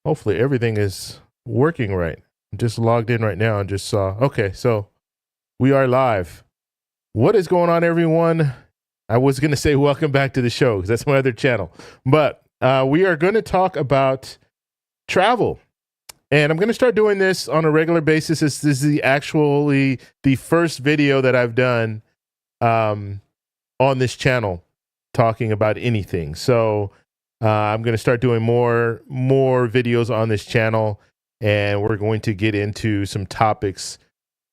Hopefully everything is working right. Just logged in right now and just saw. Okay, so we are live. What is going on, everyone? I was going to say welcome back to the show because that's my other channel. But we are going to talk about travel. And I'm going to start doing this on a regular basis. This is actually the first video that I've done on this channel talking about anything. So I'm going to start doing more videos on this channel, and we're going to get into some topics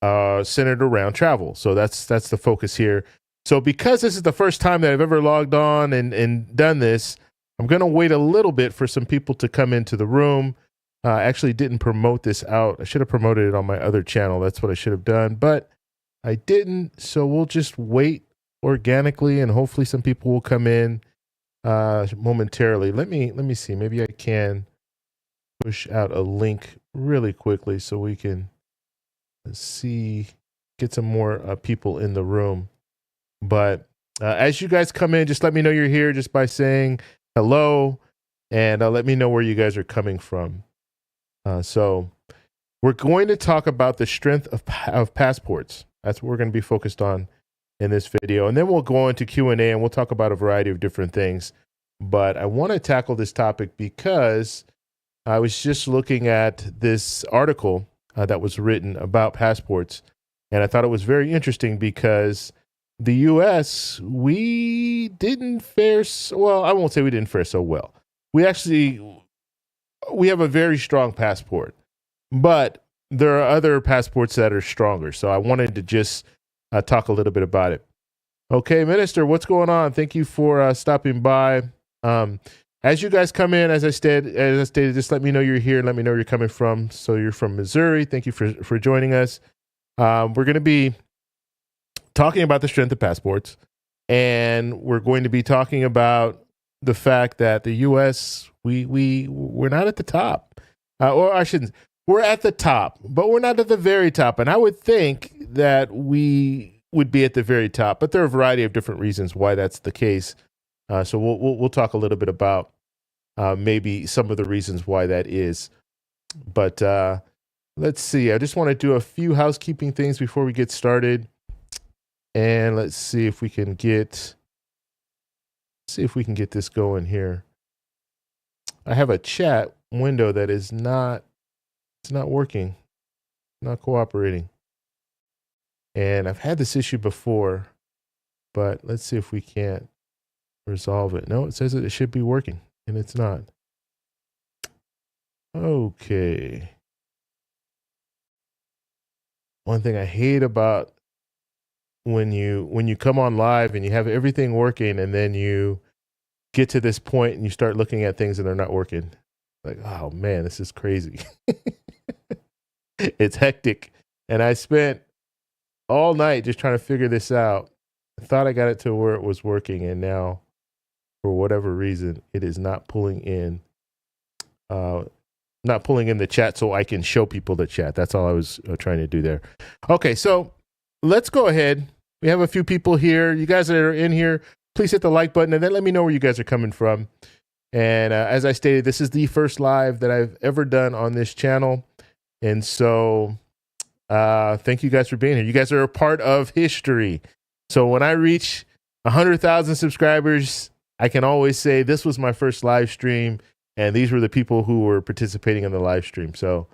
centered around travel. So that's the focus here. So because this is the first time that I've ever logged on and done this, I'm going to wait a little bit for some people to come into the room. I actually didn't promote this out. I should have promoted it on my other channel. That's what I should have done, but I didn't. So we'll just wait organically, and hopefully some people will come in momentarily. Let me see. Maybe I can push out a link really quickly so we can see, get some more people in the room. But as you guys come in, just let me know you're here just by saying hello, and let me know where you guys are coming from. So we're going to talk about the strength of passports. That's what we're going to be focused on in this video. And then we'll go into Q&A and we'll talk about a variety of different things. But I want to tackle this topic because I was just looking at this article that was written about passports. And I thought it was very interesting because the U.S., we didn't fare well. I won't say we didn't fare so well. We have a very strong passport, but there are other passports that are stronger. So I wanted to just talk a little bit about it. Okay, Minister, what's going on? Thank you for stopping by. As you guys come in, as I stated, just let me know you're here. Let me know where you're coming from. So you're from Missouri. Thank you for joining us. We're going to be talking about the strength of passports, and we're going to be talking about the fact that the U.S. we're not at the top, or I shouldn't. We're at the top, but we're not at the very top. And I would think that we would be at the very top, but there are a variety of different reasons why that's the case. So we'll talk a little bit about maybe some of the reasons why that is. But let's see. I just want to do a few housekeeping things before we get started, and let's see if we can get this going here. I have a chat window that is not working, not cooperating. And I've had this issue before, but let's see if we can't resolve it. No, it says that it should be working, and it's not. Okay. One thing I hate about when you come on live and you have everything working, and then you get to this point and you start looking at things and they're not working. Like, oh man, this is crazy. It's hectic. And I spent all night just trying to figure this out. I thought I got it to where it was working, and now for whatever reason it is not pulling in the chat so I can show people the chat. That's all I was trying to do there. Okay, so let's go ahead. We have a few people here. You guys that are in here, please hit the like button and then let me know where you guys are coming from. And as I stated, this is the first live that I've ever done on this channel. And so thank you guys for being here. You guys are a part of history. So when I reach 100,000 subscribers, I can always say this was my first live stream, and these were the people who were participating in the live stream. So,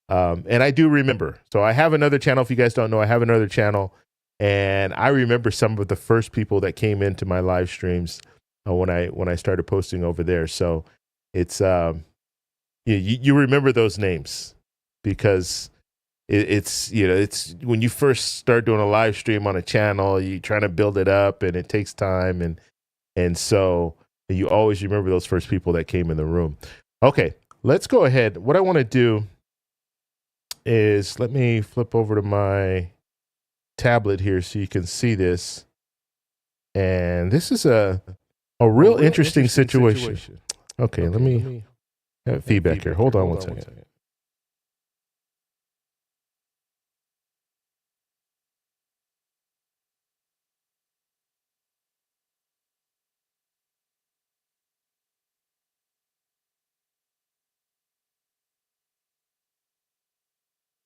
and I do remember. So I have another channel. If you guys don't know, I have another channel, and I remember some of the first people that came into my live streams when I started posting over there. So it's you remember those names because it's when you first start doing a live stream on a channel, you're trying to build it up, and it takes time, and so you always remember those first people that came in the room. Okay, let's go ahead. What I want to do is let me flip over to my tablet here so you can see this. And this is a real interesting situation. Okay, let me have feedback here. Hold on one second.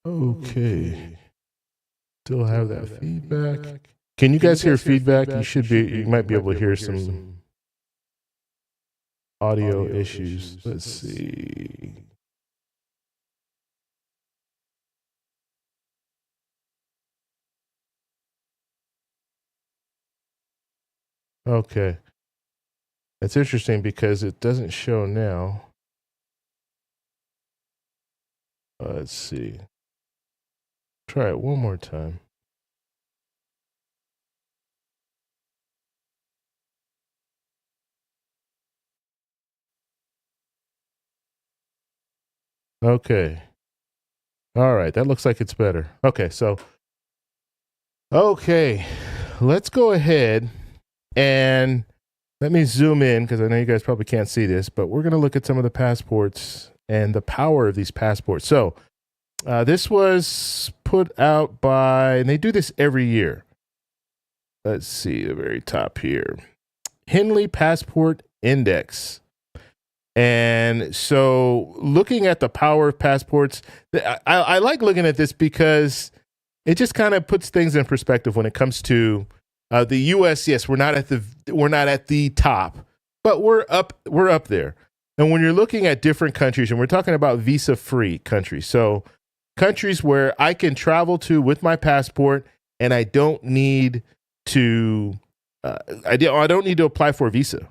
Okay. Still have that feedback. Can you guys hear feedback? You might be able to hear some audio issues. Let's see. Okay. That's interesting because it doesn't show now. Let's see. Try it one more time. Okay. All right. That looks like it's better. Okay. Okay. Let's go ahead and let me zoom in because I know you guys probably can't see this, but we're going to look at some of the passports and the power of these passports. So, this was put out by, and they do this every year. Let's see the very top here. Henley Passport Index. And so looking at the power of passports, I like looking at this because it just kind of puts things in perspective when it comes to the U.S. Yes, we're not at the top, but we're up there. And when you're looking at different countries, and we're talking about visa-free countries, so countries where I can travel to with my passport, and I don't need to I don't need to apply for a visa.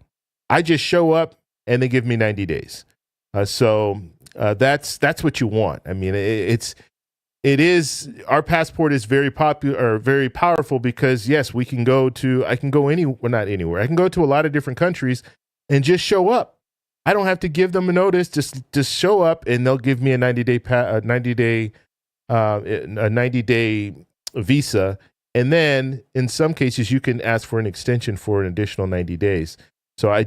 I just show up and they give me 90 days. So that's what you want. I mean, our passport is very popular or very powerful because yes, I can go not anywhere. I can go to a lot of different countries and just show up. I don't have to give them a notice. Just show up and they'll give me a 90-day visa. And then in some cases you can ask for an extension for an additional 90 days. So I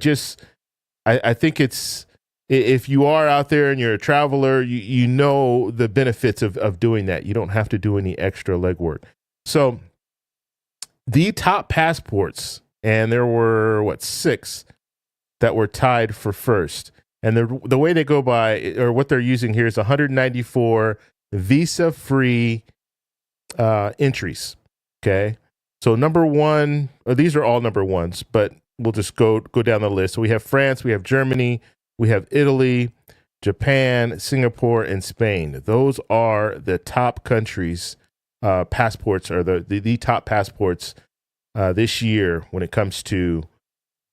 think if you are out there and you're a traveler, you know the benefits of doing that. You don't have to do any extra legwork. So the top passports, and there were 6 that were tied for first. And the way they go by, or what they're using here, is 194 visa-free entries. Okay, so number 1, these are all number 1s, but we'll just go down the list. So we have France, we have Germany, we have Italy, Japan, Singapore, and Spain. Those are the top countries. Passports are the top passports this year when it comes to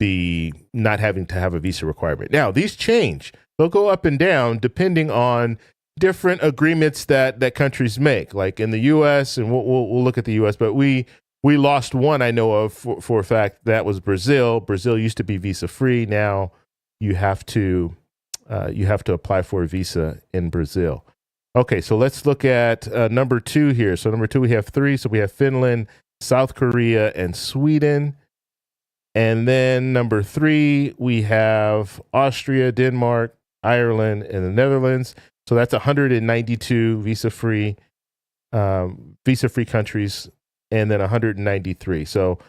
the not having to have a visa requirement. Now, these change. They'll go up and down depending on different agreements that countries make. Like in the U.S., and we'll look at the U.S., but we lost one I know of for a fact. That was Brazil. Brazil used to be visa free. Now you have to apply for a visa in Brazil. Okay, so let's look at number 2 here. So number 2, we have 3. So we have Finland, South Korea, and Sweden. And then number 3, we have Austria, Denmark, Ireland, and the Netherlands. So that's 192 visa-free countries, and then 193. So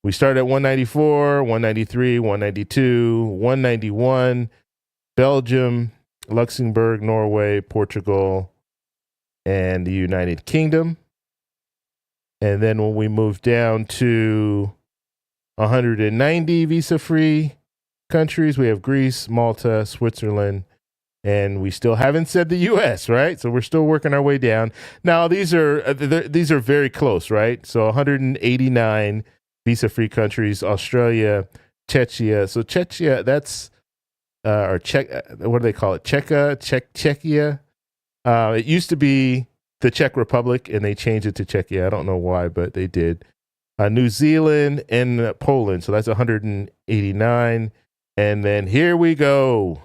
we start at 194, 193, 192, 191, Belgium, Luxembourg, Norway, Portugal, and the United Kingdom. And then when we move down to 190 visa-free countries, we have Greece, Malta, Switzerland, and we still haven't said the U.S., right? So we're still working our way down. Now, these are very close, right? So 189 visa-free countries, Australia, Czechia. So Czechia, that's, or Czech, what do they call it? Czechia. It used to be the Czech Republic, and they changed it to Czechia. I don't know why, but they did. New Zealand and Poland. So that's 189. And then here we go.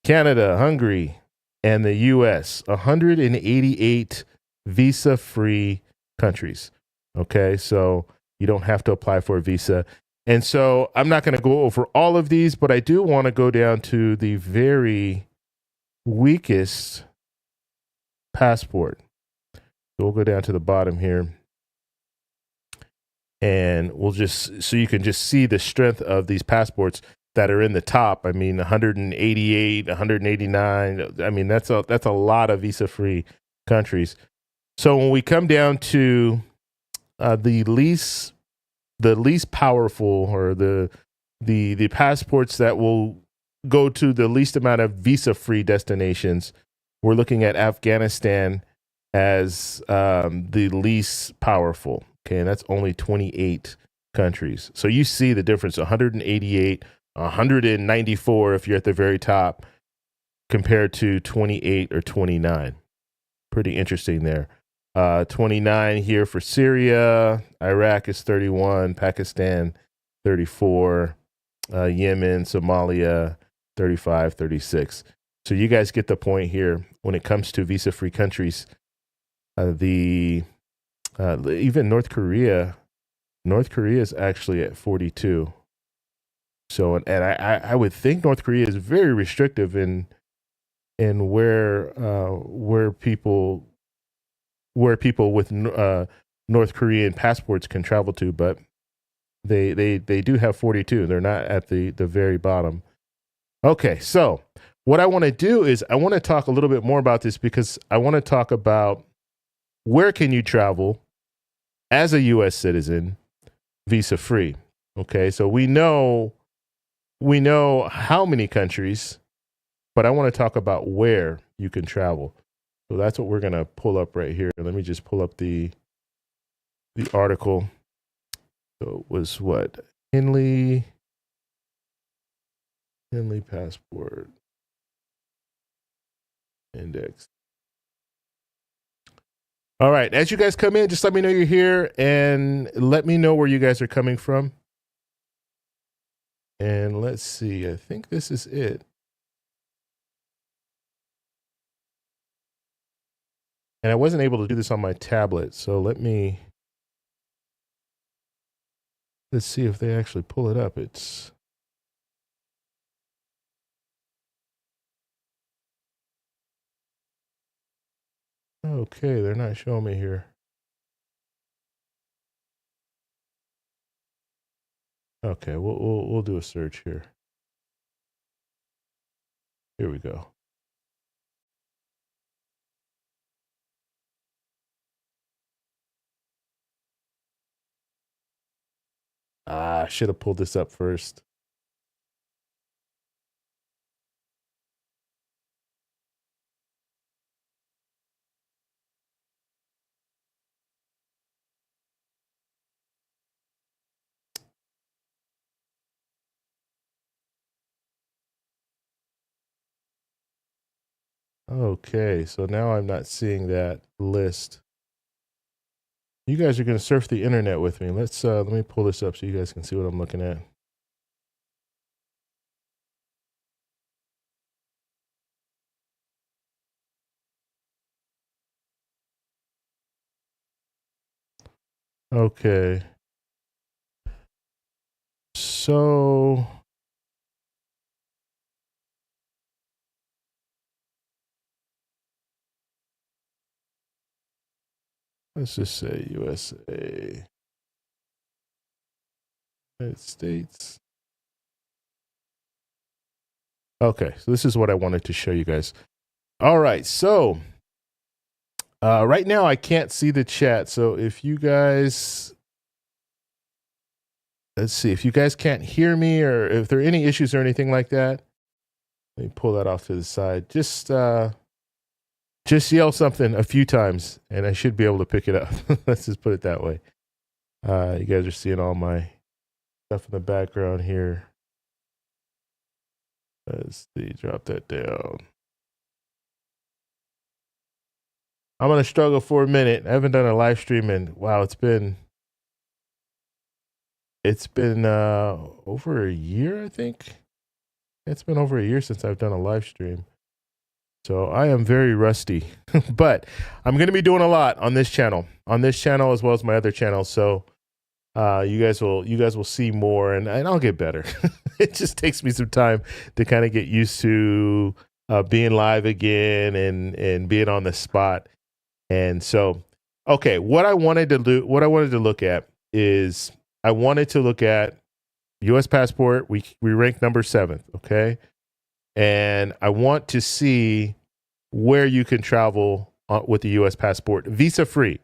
Canada, Hungary, and the U.S., 188 visa-free countries. Okay, so you don't have to apply for a visa. And so I'm not going to go over all of these, but I do want to go down to the very weakest passport. So we'll go down to the bottom here. And we'll so you can just see the strength of these passports that are in the top. I mean, 188, 189. I mean, that's a lot of visa-free countries. So when we come down to the least powerful, or the passports that will go to the least amount of visa-free destinations, we're looking at Afghanistan as the least powerful. Okay, and that's only 28 countries. So you see the difference: 188, 194 if you're at the very top, compared to 28 or 29. Pretty interesting there. 29 here for Syria. Iraq is 31. Pakistan, 34. Yemen, Somalia, 35, 36. So you guys get the point here. When it comes to visa-free countries, even North Korea is actually at 42. So, and I would think North Korea is very restrictive in where people with North Korean passports can travel to, but they do have 42. They're not at the very bottom. Okay, so what I want to do is I want to talk a little bit more about this, because I want to talk about where can you travel as a U.S. citizen visa free. Okay, so we know how many countries, but I want to talk about where you can travel. So that's what we're going to pull up right here. Let me just pull up the article. So it was what? Henley Passport Index. All right. As you guys come in, just let me know you're here and let me know where you guys are coming from. And let's see. I think this is it. And I wasn't able to do this on my tablet, so let's see if they actually pull it up. It's okay. They're not showing me here. Okay, we'll do a search here. Here we go. I should have pulled this up first. Okay, so now I'm not seeing that list. You guys are going to surf the internet with me. Let me pull this up so you guys can see what I'm looking at. Okay. So let's just say USA, United States. Okay, so this is what I wanted to show you guys. All right, so right now I can't see the chat. So if you guys, let's see, if you guys can't hear me, or if there are any issues or anything like that, let me pull that off to the side. Just yell something a few times and I should be able to pick it up. Let's just put it that way. You guys are seeing all my stuff in the background here. Let's see, drop that down. I'm going to struggle for a minute. I haven't done a live stream in, wow, it's been over a year, I think. It's been over a year since I've done a live stream. So I am very rusty, but I'm going to be doing a lot on this channel as well as my other channels. So you guys will see more, and I'll get better. It just takes me some time to kind of get used to being live again and being on the spot. And so, okay, what I wanted to look at is I wanted to look at U.S. passport. We rank number 7th, okay? And I want to see where you can travel with the U.S. passport, visa free.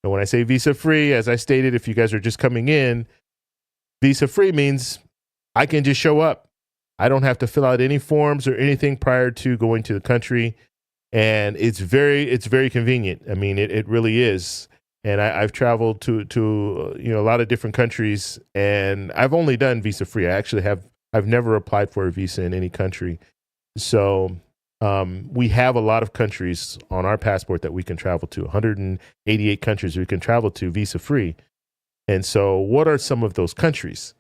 And when I say visa free, as I stated, if you guys are just coming in, visa free means I can just show up. I don't have to fill out any forms or anything prior to going to the country. And it's very convenient. I mean, it really is. And I've traveled to a lot of different countries, and I've only done visa free. I've never applied for a visa in any country. So we have a lot of countries on our passport that we can travel to, 188 countries we can travel to visa free. And so what are some of those countries?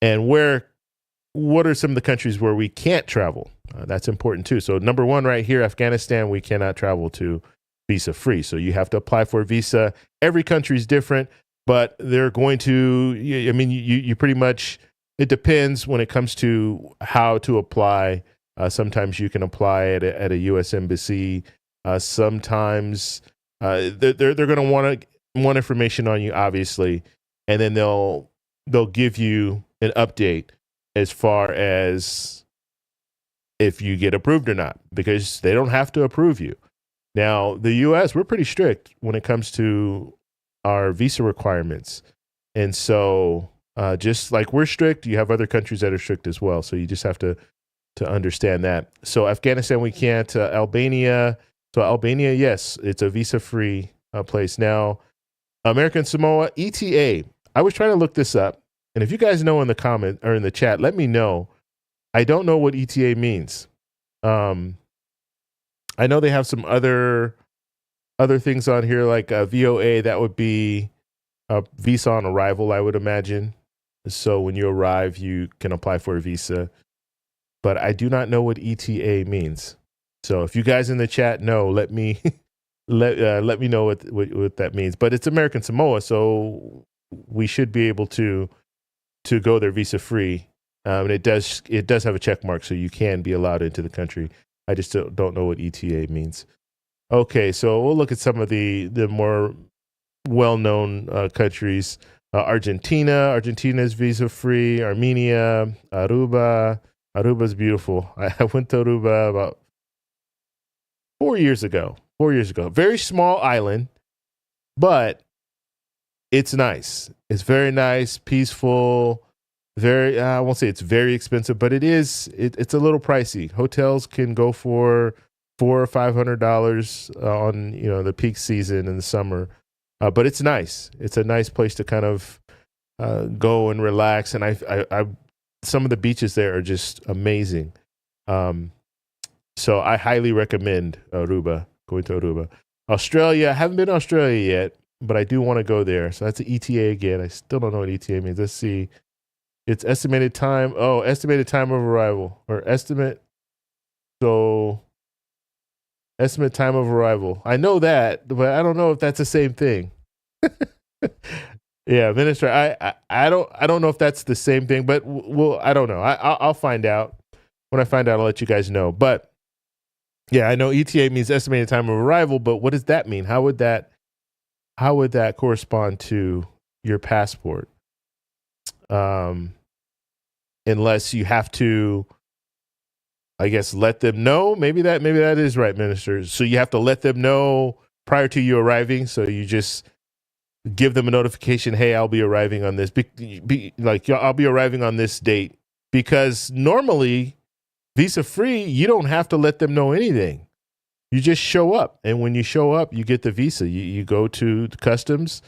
And what are some of the countries where we can't travel? That's important too. So number one right here, Afghanistan, we cannot travel to visa free. So you have to apply for a visa. Every country is different, but they're going to, I mean, you pretty much, it depends when it comes to how to apply. Sometimes you can apply at a U.S. embassy. Sometimes they're going to want information on you, obviously, and then they'll give you an update as far as if you get approved or not, because they don't have to approve you. Now, the U.S., we're pretty strict when it comes to our visa requirements, and so just like we're strict, you have other countries that are strict as well. So you just have to understand that. So Afghanistan, we can't. Albania. So Albania, yes, it's a visa-free place. Now, American Samoa, ETA. I was trying to look this up, and if you guys know in the comment or in the chat, let me know. I don't know what ETA means. I know they have some other things on here like VOA. That would be a visa on arrival, I would imagine. So when you arrive, you can apply for a visa. But I do not know what ETA means. So if you guys in the chat know, let me let me know what that means. But it's American Samoa, so we should be able to go there visa free. And it does have a check mark, so you can be allowed into the country. I just don't know what ETA means. Okay, so we'll look at some of the more well-known countries. Argentina is visa-free. Armenia, Aruba. Aruba's beautiful. I went to Aruba about 4 years ago. Very small island, but it's nice. It's very nice, peaceful. Very, I won't say it's very expensive, but it's a little pricey. Hotels can go for $400 or $500 on the peak season in the summer, but it's nice. It's a nice place to kind of go and relax. And I some of the beaches there are just amazing. So I highly recommend going to Aruba. Australia, I haven't been to Australia yet, but I do want to go there. So that's an ETA again. I still don't know what ETA means. Let's see. It's estimated time. Oh, estimated time of arrival or estimate. So estimate time of arrival. I know that, but I don't know if that's the same thing. Yeah, Minister, I don't know if that's the same thing, but I don't know. I'll find out. When I find out, I'll let you guys know. But yeah, I know ETA means estimated time of arrival, but what does that mean? How would that correspond to your passport? Unless you have to, I guess, let them know. Maybe that is right, Minister. So you have to let them know prior to you arriving. So you just give them a notification. Hey, I'll be arriving on this. I'll be arriving on this date, because normally visa free, you don't have to let them know anything. You just show up, and when you show up, you get the visa. You go to the customs,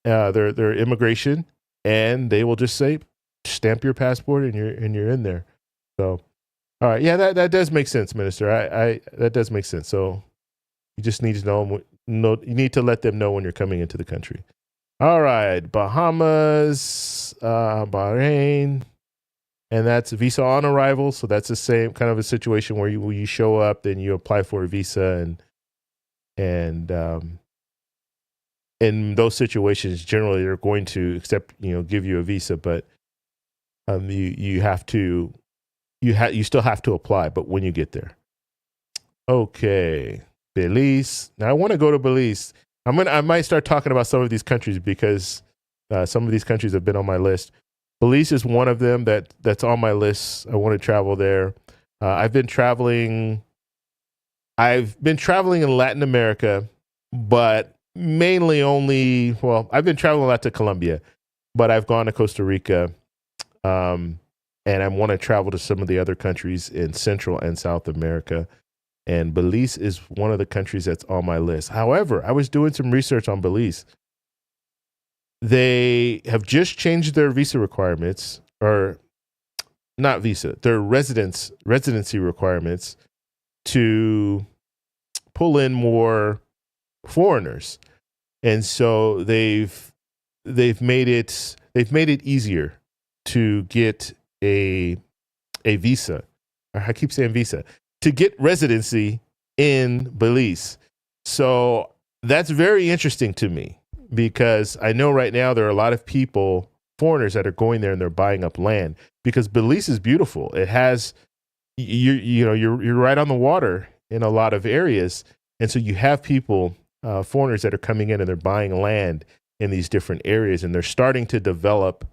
their immigration, and they will just say, stamp your passport, and you're in there. So, all right, yeah, that does make sense, Minister. That does make sense. So you just need to know. You need to let them know when you're coming into the country. All right, Bahamas, Bahrain, and that's visa on arrival. So that's the same kind of a situation where you show up, then you apply for a visa, and in those situations, generally they're going to give you a visa, but you still have to apply, but when you get there. Okay, Belize. Now I want to go to Belize. I might start talking about some of these countries because some of these countries have been on my list. Belize is one of them that's on my list. I want to travel there. I've been traveling I've been traveling in Latin America, but mainly only, well, I've been traveling a lot to Colombia, but I've gone to Costa Rica. Um, and I want to travel to some of the other countries in Central and South America. And Belize is one of the countries that's on my list. However, I was doing some research on Belize. They have just changed their visa requirements, or not visa, their residency requirements to pull in more foreigners. And so they've made it easier to get a visa. I keep saying visa, to get residency in Belize. So that's very interesting to me, because I know right now there are a lot of people, foreigners, that are going there and they're buying up land, because Belize is beautiful. It has, you're right on the water in a lot of areas. And so you have people, foreigners, that are coming in and they're buying land in these different areas, and they're starting to develop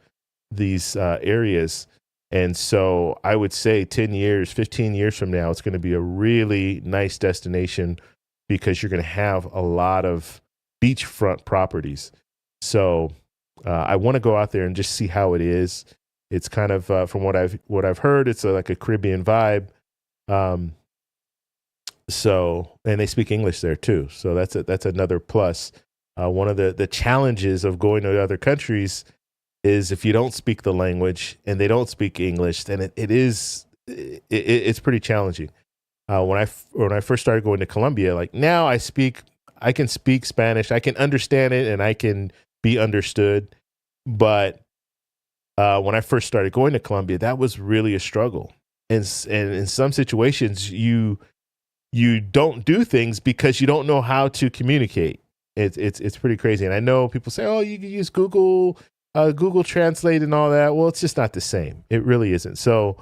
these areas. And so I would say 10 years, 15 years from now, it's going to be a really nice destination, because you're going to have a lot of beachfront properties. So I want to go out there and just see how it is. It's kind of, from what I've heard, it's like a Caribbean vibe. So, and they speak English there too. So that's another plus. One of the challenges of going to other countries is if you don't speak the language and they don't speak English, then it's pretty challenging. When I first started going to Colombia, like now I can speak Spanish, I can understand it, and I can be understood. But when I first started going to Colombia, that was really a struggle. And in some situations, you don't do things because you don't know how to communicate. It's pretty crazy. And I know people say, oh, you can use Google Translate and all that. Well, it's just not the same. It really isn't. So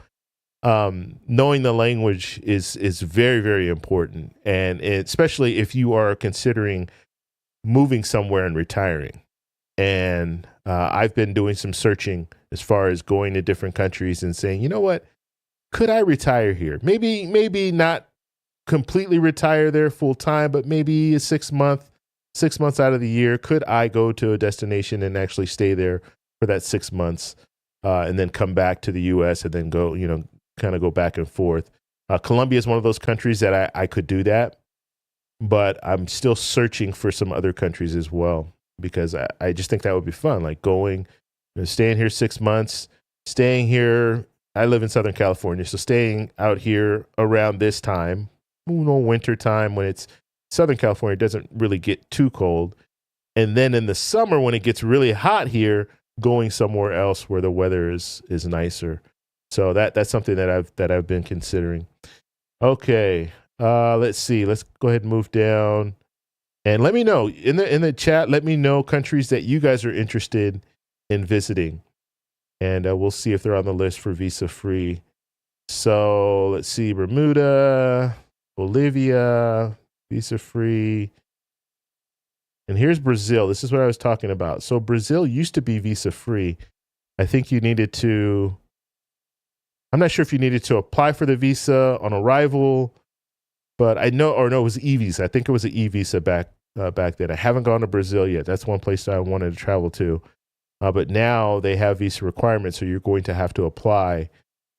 knowing the language is very, very important. And especially if you are considering moving somewhere and retiring. And I've been doing some searching as far as going to different countries and saying, you know what, could I retire here? Maybe not completely retire there full time, but maybe 6 months out of the year, could I go to a destination and actually stay there for that 6 months, and then come back to the U.S. and then go, kind of go back and forth. Colombia is one of those countries that I could do that, but I'm still searching for some other countries as well, because I just think that would be fun, like going, staying here 6 months, staying here. I live in Southern California, so staying out here around this time, winter time, when it's Southern California, it doesn't really get too cold. And then in the summer, when it gets really hot here, going somewhere else where the weather is nicer. So that's something that I've been considering. Okay, let's see. Let's go ahead and move down, and let me know in the chat. Let me know countries that you guys are interested in visiting, and we'll see if they're on the list for visa free. So let's see: Bermuda, Bolivia, visa free. And here's Brazil. This is what I was talking about. So Brazil used to be visa free. I think you needed to, I'm not sure if you needed to apply for the visa on arrival, but I know, or no, it was e-visa. I think it was an e-visa back then. I haven't gone to Brazil yet. That's one place that I wanted to travel to. But now they have visa requirements, so you're going to have to apply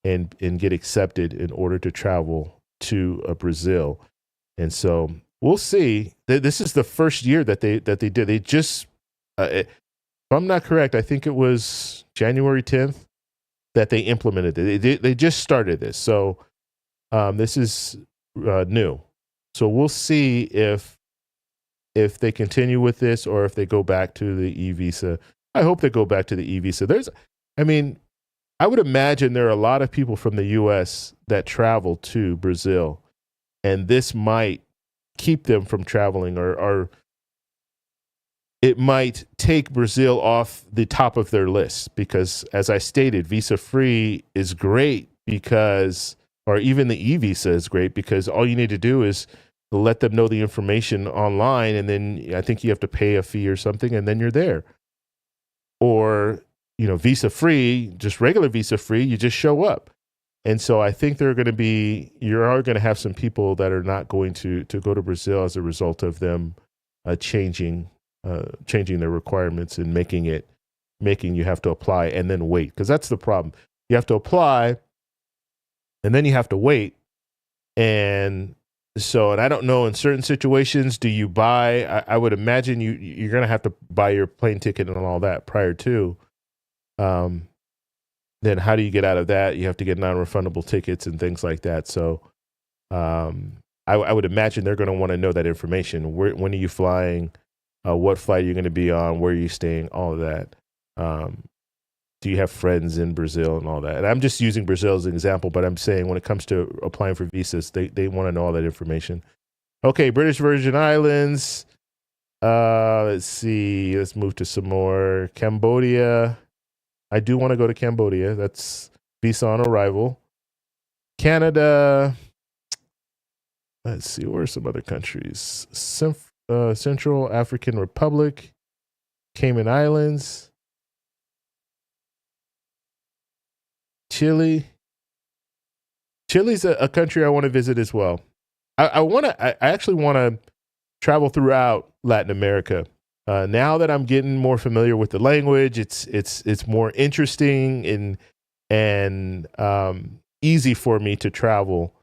and get accepted in order to travel to Brazil. And so we'll see. This is the first year that they did. They just, if I'm not correct, I think it was January 10th that they implemented it. They just started this. So this is new. So we'll see if they continue with this or if they go back to the e-visa. I hope they go back to the e-visa. I would imagine there are a lot of people from the U.S. that travel to Brazil, and this might keep them from traveling, or it might take Brazil off the top of their list, because, as I stated, visa free is great because, or even the e-visa is great because all you need to do is let them know the information online, and then I think you have to pay a fee or something, and then you're there. Or, visa free, just regular visa free, you just show up. And so I think you are going to have some people that are not going to go to Brazil as a result of them changing their requirements and making you have to apply and then wait, because that's the problem. You have to apply and then you have to wait. And I don't know, in certain situations, do you buy, I would imagine you're going to have to buy your plane ticket and all that prior to. Then how do you get out of that? You have to get non-refundable tickets and things like that. So I would imagine they're going to want to know that information. When are you flying? What flight are you going to be on? Where are you staying? All of that. Do you have friends in Brazil and all that? And I'm just using Brazil as an example, but I'm saying when it comes to applying for visas, they want to know all that information. Okay, British Virgin Islands. Let's see. Let's move to some more. Cambodia. I do want to go to Cambodia. That's visa on arrival. Canada. Let's see. Where are some other countries? Central African Republic. Cayman Islands. Chile. Chile's a country I want to visit as well. I actually want to travel throughout Latin America. Now that I'm getting more familiar with the language, it's more interesting and easy for me to travel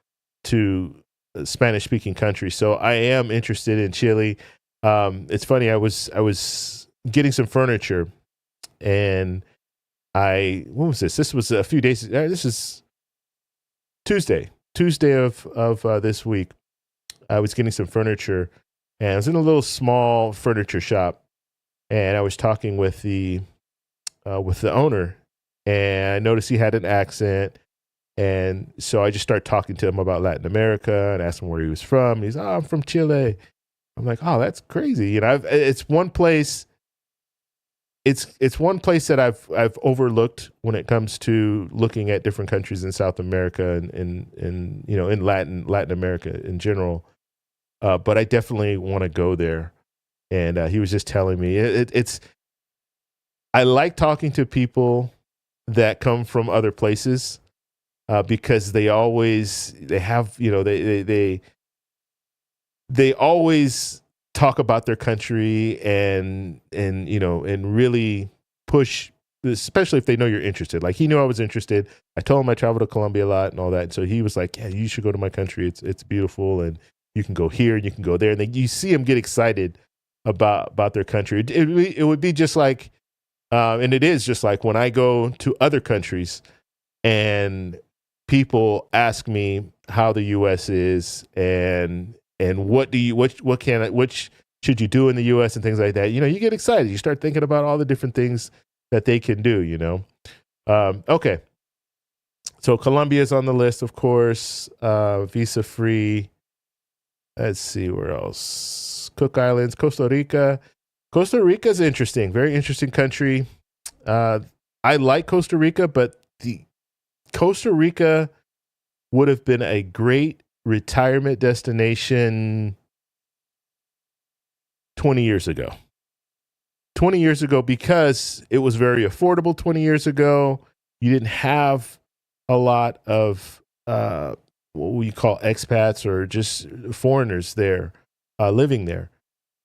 to Spanish-speaking countries. So I am interested in Chile. It's funny. I was getting some furniture, and when was this? This was a few days. This is Tuesday of this week. I was getting some furniture. And I was in a little small furniture shop, and I was talking with the owner, and I noticed he had an accent, and so I just started talking to him about Latin America and asked him where he was from. He's, I'm from Chile. I'm like, oh, that's crazy. You know, it's one place. It's one place that I've overlooked when it comes to looking at different countries in South America and in Latin America in general. But I definitely want to go there. And he was just telling me I like talking to people that come from other places because they always talk about their country and really push, especially if they know you're interested. Like, he knew I was interested. I told him I traveled to Colombia a lot and all that. And so he was like, yeah, you should go to my country. It's beautiful, and you can go here and you can go there. And then you see them get excited about their country. It would be just like, and it is just like when I go to other countries and people ask me how the U.S. is and what should you do in the U.S. and things like that. You know, you get excited. You start thinking about all the different things that they can do, you know. Okay. So Colombia is on the list, of course, visa free. Let's see where else. Cook Islands, Costa Rica. Costa Rica is interesting, very interesting country. I like Costa Rica, but Costa Rica would have been a great retirement destination 20 years ago. 20 years ago, because it was very affordable 20 years ago. You didn't have a lot of what we call expats or just foreigners there living there.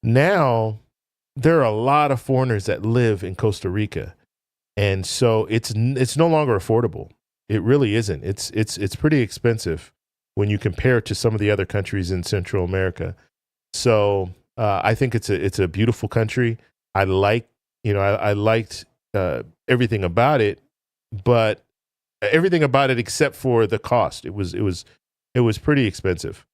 Now, there are a lot of foreigners that live in Costa Rica. And so it's no longer affordable. It really isn't. It's pretty expensive when you compare it to some of the other countries in Central America. So I think it's a beautiful country. I liked everything about it, but everything about it except for the cost. It was pretty expensive.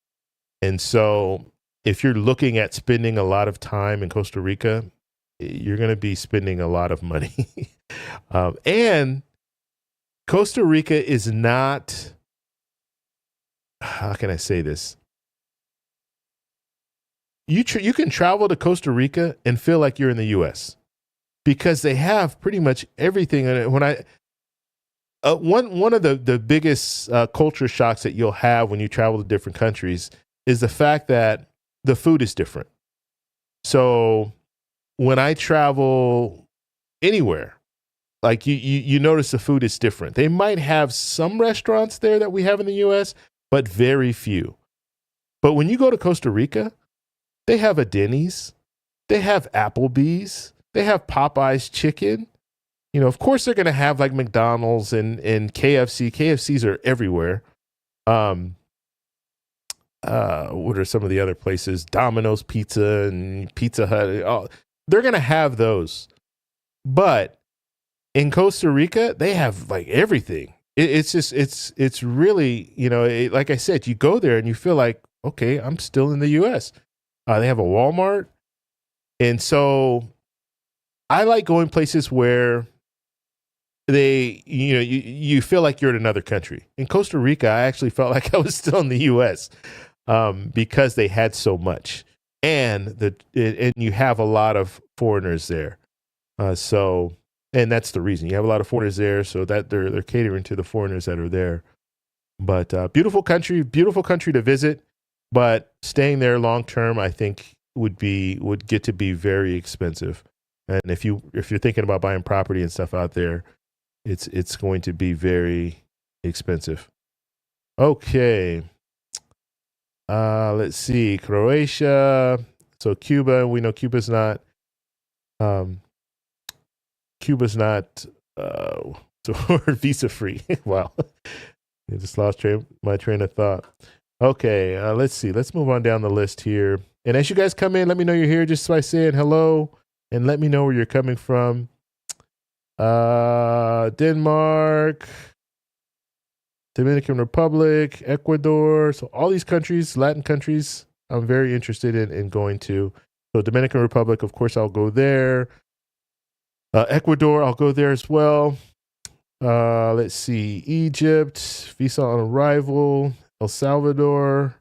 And so if you're looking at spending a lot of time in Costa Rica, you're going to be spending a lot of money. And Costa Rica is not, how can I say this? You can travel to Costa Rica and feel like you're in the U.S. because they have pretty much everything. And when one of the biggest culture shocks that you'll have when you travel to different countries is the fact that the food is different. So when I travel anywhere, like you notice the food is different. They might have some restaurants there that we have in the US, but very few. But when you go to Costa Rica, they have a Denny's, they have Applebee's, they have Popeye's chicken. You know, of course they're going to have like McDonald's and KFC. KFCs are everywhere. What are some of the other places? Domino's Pizza and Pizza Hut. Oh, they're going to have those. But in Costa Rica, they have like everything. It's really, you know, like I said, you go there and you feel like, okay, I'm still in the US. They have a Walmart. And so I like going places where you feel like you're in another country. In Costa Rica, I actually felt like I was still in the US because they had so much. And you have a lot of foreigners there. And that's the reason. You have a lot of foreigners there, so that they're catering to the foreigners that are there. But beautiful country to visit. But staying there long term, I think would get to be very expensive. And if you're thinking about buying property and stuff out there, it's going to be very expensive. Okay. Let's see. Croatia. So Cuba, we know Cuba's not visa free. Wow. I just lost my train of thought. Okay, let's see. Let's move on down the list here. And as you guys come in, let me know you're here just by saying hello and let me know where you're coming from. Denmark, Dominican Republic, Ecuador. So all these countries, Latin countries, I'm very interested in going to. So Dominican Republic, of course, I'll go there. Ecuador, I'll go there as well. Let's see. Egypt, visa on arrival. El Salvador.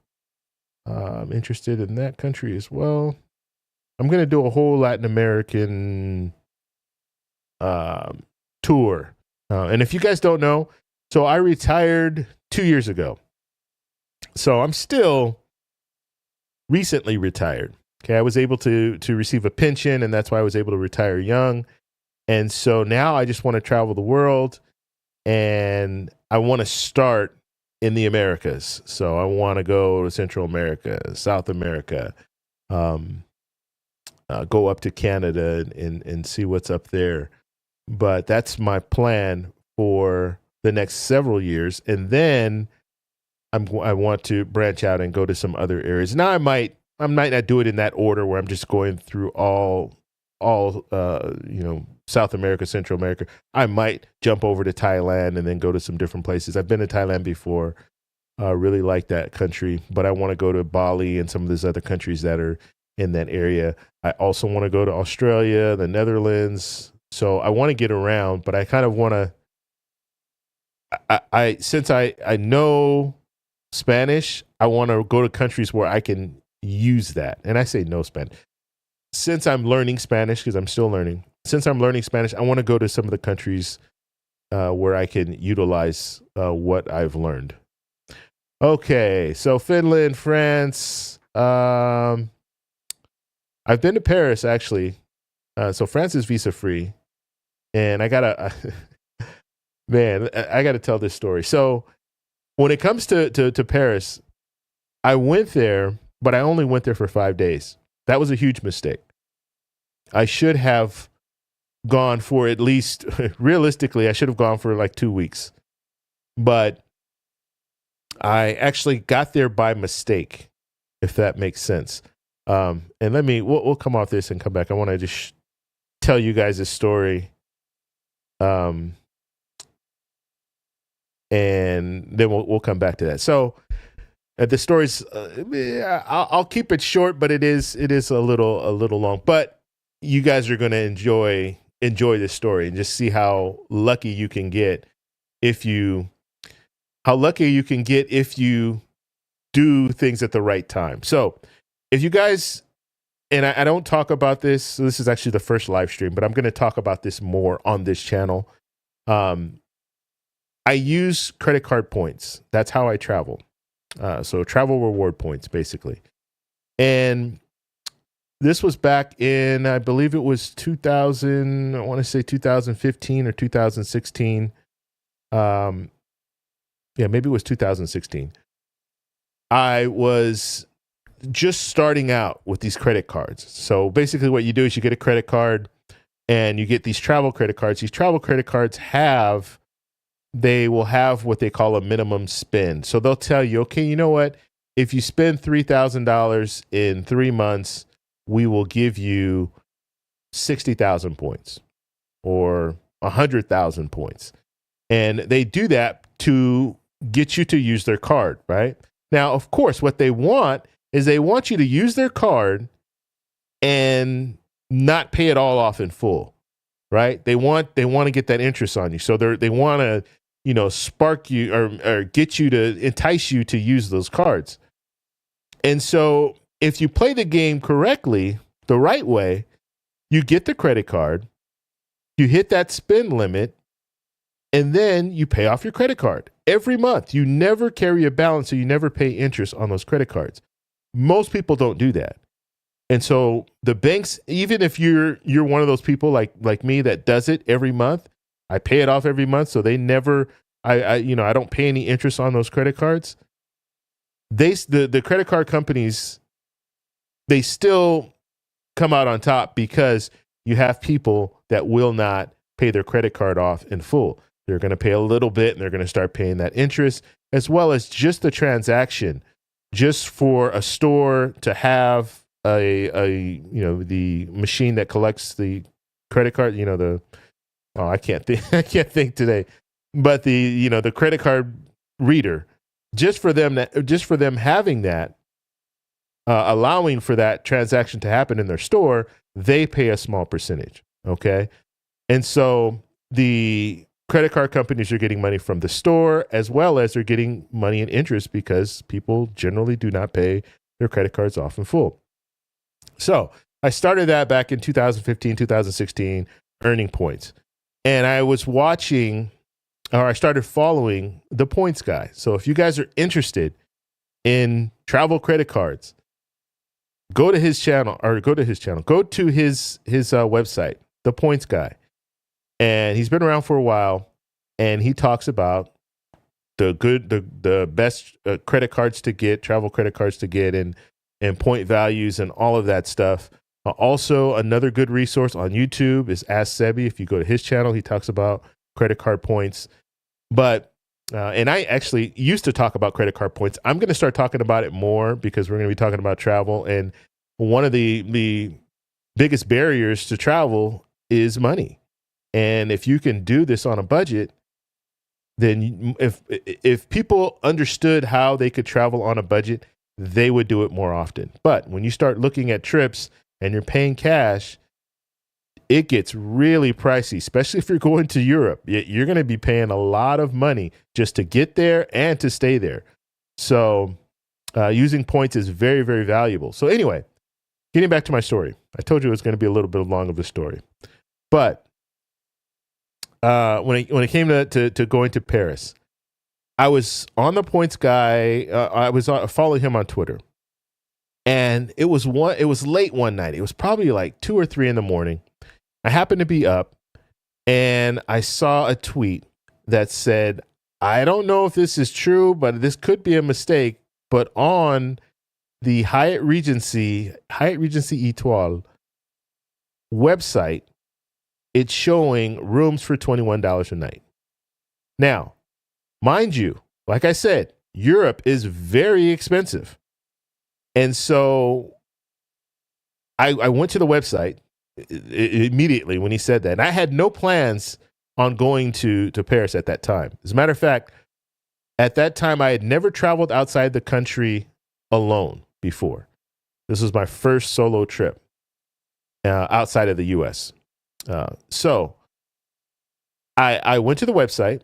I'm interested in that country as well. I'm going to do a whole Latin American tour. And if you guys don't know, so I retired 2 years ago. So I'm still recently retired. Okay, I was able to receive a pension, and that's why I was able to retire young. And so now I just want to travel the world, and I want to start in the Americas. So I want to go to Central America, South America, go up to Canada and see what's up there. But that's my plan for the next several years. And then I want to branch out and go to some other areas. Now I might not do it in that order where I'm just going through all South America, Central America. I might jump over to Thailand and then go to some different places. I've been to Thailand before. Really like that country, but I want to go to Bali and some of these other countries that are in that area. I also want to go to Australia, the Netherlands. So I want to get around, but I kind of want to, since I know Spanish, I want to go to countries where I can use that. And I say no Spanish. Since I'm learning Spanish, because I'm still learning, since I'm learning Spanish, I want to go to some of the countries where I can utilize what I've learned. Okay, so Finland, France. I've been to Paris, actually. So France is visa free. And I got to tell this story. So when it comes to Paris, I went there, but I only went there for 5 days. That was a huge mistake. I should have gone for at least, realistically, I should have gone for like 2 weeks. But I actually got there by mistake, if that makes sense. And we'll come off this and come back. I want to just tell you guys a story. And then we'll come back to that. So the story's, I'll keep it short, but it is a little long. But you guys are going to enjoy this story and just see how lucky you can get if you do things at the right time. So if you guys, and I don't talk about this, so this is actually the first live stream, but I'm going to talk about this more on this channel. I use credit card points. That's how I travel. So travel reward points, basically. And This was back in, I believe it was 2000, I want to say 2015 or 2016. Yeah, maybe it was 2016. I was just starting out with these credit cards. So basically what you do is you get a credit card and you get these travel credit cards. These travel credit cards they will have what they call a minimum spend. So they'll tell you, okay, you know what? If you spend $3,000 in 3 months, we will give you 60,000 points or 100,000 points. And they do that to get you to use their card, right? Now, of course, what they want is they want you to use their card and not pay it all off in full, right? They want to get that interest on you. So they want to, spark you or get you to entice you to use those cards. And so if you play the game correctly, the right way, you get the credit card, you hit that spend limit, and then you pay off your credit card every month. You never carry a balance, so you never pay interest on those credit cards. Most people don't do that. And so the banks, even if you're one of those people like me that does it every month, I pay it off every month, so they never, I don't pay any interest on those credit cards. The credit card companies, they still come out on top because you have people that will not pay their credit card off in full. They're going to pay a little bit and they're going to start paying that interest, as well as just the transaction, just for a store to have the machine that collects the credit card, I can't think today, but the credit card reader, just for them having that, allowing for that transaction to happen in their store, they pay a small percentage. Okay. And so the credit card companies are getting money from the store, as well as they're getting money in interest because people generally do not pay their credit cards off in full. So I started that back in 2015, 2016, earning points. And I was I started following the points guy. So if you guys are interested in travel credit cards, go to his channel, go to his website, the points guy. And he's been around for a while, and he talks about the best credit cards to get, travel credit cards to get, and point values and all of that stuff. Also, another good resource on YouTube is Ask Sebi. If you go to his channel, he talks about credit card points. But and I actually used to talk about credit card points. I'm going to start talking about it more because we're going to be talking about travel. And one of the biggest barriers to travel is money. And if you can do this on a budget, then if people understood how they could travel on a budget, they would do it more often. But when you start looking at trips and you're paying cash, it gets really pricey, especially if you're going to Europe. You're going to be paying a lot of money just to get there and to stay there. So using points is very, very valuable. So anyway, getting back to my story. I told you it was going to be a little bit long of a story. But when it came to going to Paris, I was on the points guy. I was following him on Twitter, and it was late one night. It was probably like 2 or 3 in the morning. I happened to be up, and I saw a tweet that said, I don't know if this is true, but this could be a mistake, but on the Hyatt Regency Etoile website, it's showing rooms for $21 a night. Now, mind you, like I said, Europe is very expensive. And so I went to the website immediately when he said that. And I had no plans on going to Paris at that time. As a matter of fact, at that time, I had never traveled outside the country alone before. This was my first solo trip outside of the U.S. So I went to the website,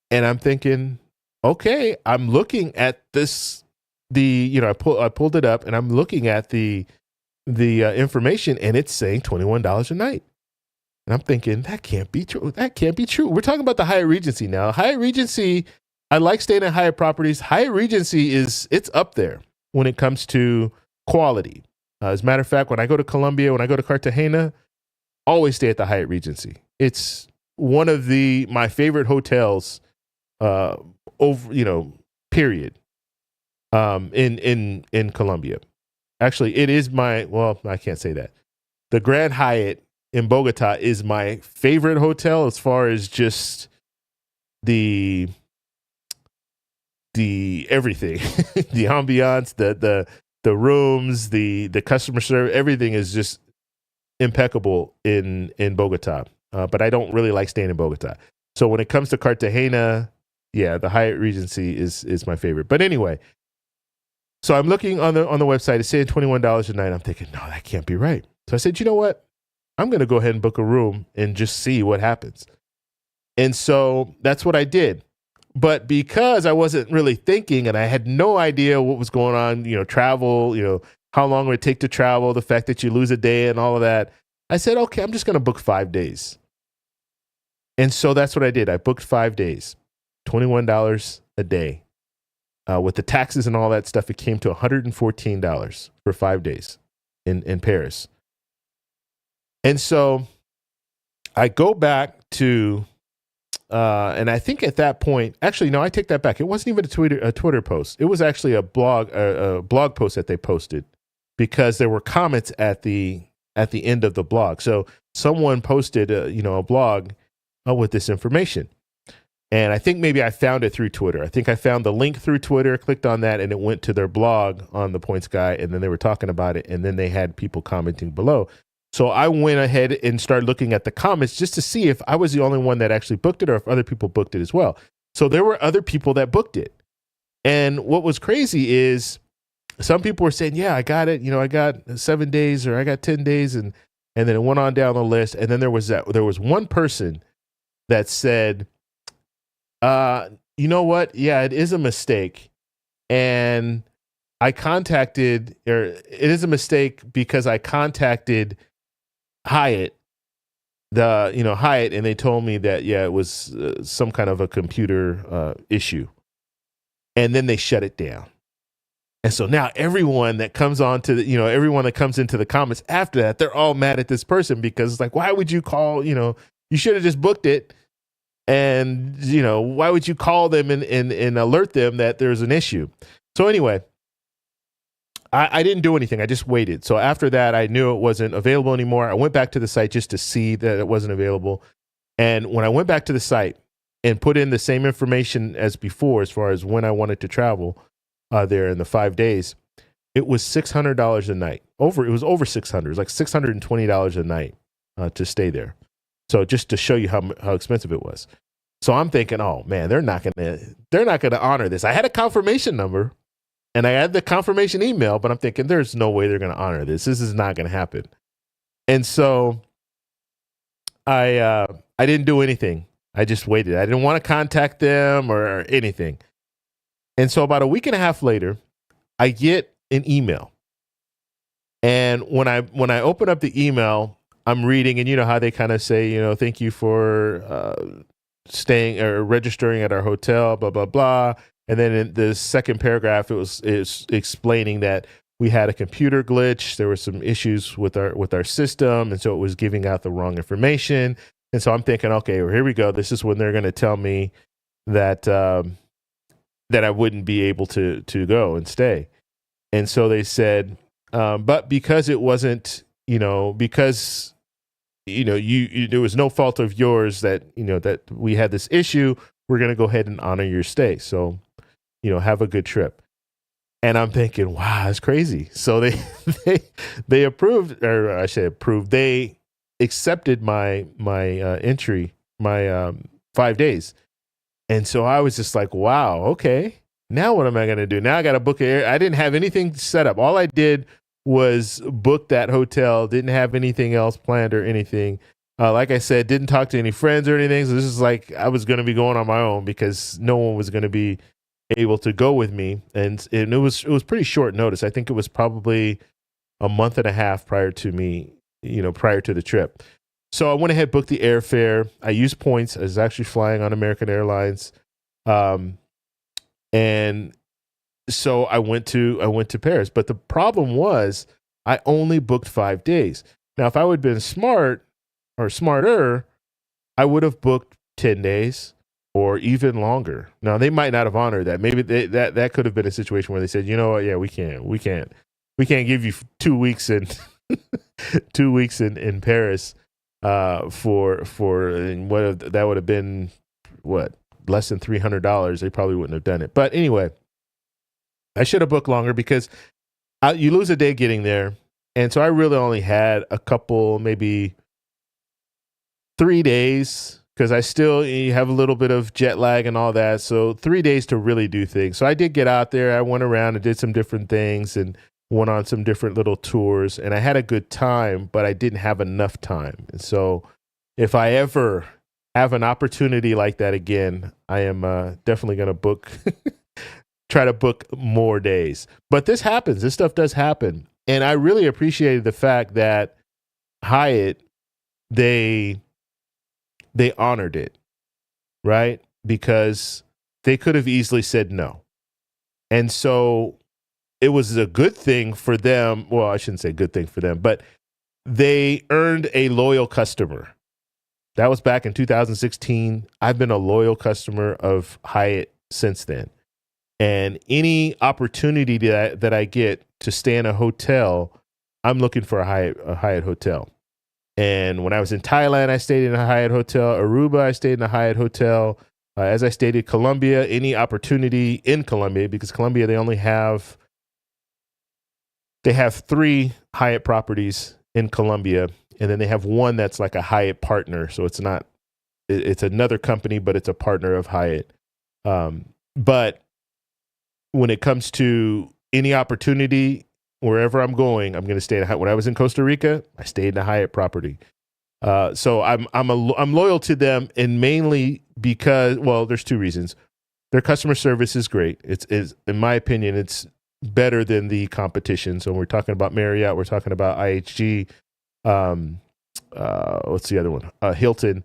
and I'm thinking, okay, I'm looking at this. I pulled it up, and I'm looking at the information, and it's saying $21 a night. And I'm thinking, that can't be true. That can't be true. We're talking about the Hyatt Regency now. Hyatt Regency, I like staying at Hyatt properties. Hyatt Regency it's up there when it comes to quality. As a matter of fact, when I go to Colombia, when I go to Cartagena, always stay at the Hyatt Regency. It's one of my favorite hotels, period. In Colombia. Actually, it is I can't say that. The Grand Hyatt in Bogota is my favorite hotel as far as just the everything, the ambiance, the rooms, the customer service, everything is just impeccable in Bogota. But I don't really like staying in Bogota. So when it comes to Cartagena, yeah, the Hyatt Regency is my favorite. But anyway, so I'm looking on the website. It's saying $21 a night. I'm thinking, no, that can't be right. So I said, you know what? I'm going to go ahead and book a room and just see what happens. And so that's what I did. But because I wasn't really thinking and I had no idea what was going on, travel, how long it would take to travel, the fact that you lose a day and all of that, I said, okay, I'm just going to book 5 days. And so that's what I did. I booked 5 days, $21 a day. With the taxes and all that stuff, it came to $114 for 5 days in Paris. And so I go back to, and I think at that point, actually, no, I take that back. It wasn't even a Twitter post. It was actually a blog post that they posted because there were comments at the end of the blog. So someone posted, a blog with this information. And I think maybe I found it through Twitter. I think I found the link through Twitter, clicked on that, and it went to their blog on the Points Guy. And then they were talking about it. And then they had people commenting below. So I went ahead and started looking at the comments just to see if I was the only one that actually booked it or if other people booked it as well. So there were other people that booked it. And what was crazy is some people were saying, yeah, I got it. I got 7 days or I got 10 days. And then it went on down the list. And then there was one person that said, you know what? Yeah, it is a mistake. And it is a mistake because I contacted Hyatt, Hyatt, and they told me that, yeah, it was some kind of a computer issue. And then they shut it down. And so now everyone that comes on to everyone that comes into the comments after that, they're all mad at this person because it's like, why would you call, you should have just booked it. And, why would you call them and alert them that there's an issue? So anyway, I didn't do anything. I just waited. So after that, I knew it wasn't available anymore. I went back to the site just to see that it wasn't available. And when I went back to the site and put in the same information as before, as far as when I wanted to travel there in the 5 days, it was $600 a night. It was over 600. It was like $620 a night to stay there. So just to show you how expensive it was. So I'm thinking, oh man, they're not gonna honor this. I had a confirmation number and I had the confirmation email, but I'm thinking there's no way they're gonna honor this. This is not gonna happen. And so I didn't do anything. I just waited. I didn't want to contact them or anything. And so about a week and a half later, I get an email. And when I open up the email, I'm reading, and you know how they kind of say, thank you for staying or registering at our hotel, blah, blah, blah. And then in the second paragraph, it's explaining that we had a computer glitch. There were some issues with our system. And so it was giving out the wrong information. And so I'm thinking, okay, well, here we go. This is when they're going to tell me that that I wouldn't be able to go and stay. And so they said, but because it wasn't, because there was no fault of yours that that we had this issue, we're going to go ahead and honor your stay. So, have a good trip. And I'm thinking, wow, that's crazy. So they approved, or I say approved, they accepted my entry, my 5 days. And so I was just like, wow, okay. Now what am I going to do? Now I got to book it. I didn't have anything set up. All I did was book that hotel. Didn't have anything else planned or anything. Like I said, didn't talk to any friends or anything. So this is like I was going to be going on my own because no one was going to be able to go with me. And it was pretty short notice. I think it was probably a month and a half prior to me, prior to the trip. So I went ahead, booked the airfare. I used points. I was actually flying on American Airlines. And so I went to Paris. But the problem was I only booked 5 days. Now, if I would have been smart or smarter, I would have booked 10 days or even longer. Now, they might not have honored that. Maybe that could have been a situation where they said, you know what? Yeah, we can't give you 2 weeks in 2 weeks in Paris for what that would have been, what, less than $300. They probably wouldn't have done it. But anyway, I should have booked longer because you lose a day getting there. And so I really only had a couple, maybe 3 days, because you have a little bit of jet lag and all that. So 3 days to really do things. So I did get out there. I went around and did some different things and went on some different little tours. And I had a good time, but I didn't have enough time. And so if I ever have an opportunity like that again, I am definitely going to try to book more days. But this happens. This stuff does happen. And I really appreciated the fact that Hyatt, they honored it, right? Because they could have easily said no. And so it was a good thing for them. Well, I shouldn't say good thing for them, but they earned a loyal customer. That was back in 2016. I've been a loyal customer of Hyatt since then. And any opportunity that I get to stay in a hotel, I'm looking for a Hyatt hotel. And when I was in Thailand, I stayed in a Hyatt hotel. Aruba, I stayed in a Hyatt hotel. As I stated, Colombia, any opportunity in Colombia, because Colombia, they have 3 Hyatt properties in Colombia. And then they have one that's like a Hyatt partner. So it's another company, but it's a partner of Hyatt. But when it comes to any opportunity, wherever I'm going, I'm going to stay at Hyatt. When I was in Costa Rica, I stayed in a Hyatt property. So I'm loyal to them, and mainly because, well, there's 2 reasons. Their customer service is great. It's in my opinion, it's better than the competition. So when we're talking about Marriott, we're talking about IHG. What's the other one? Hilton.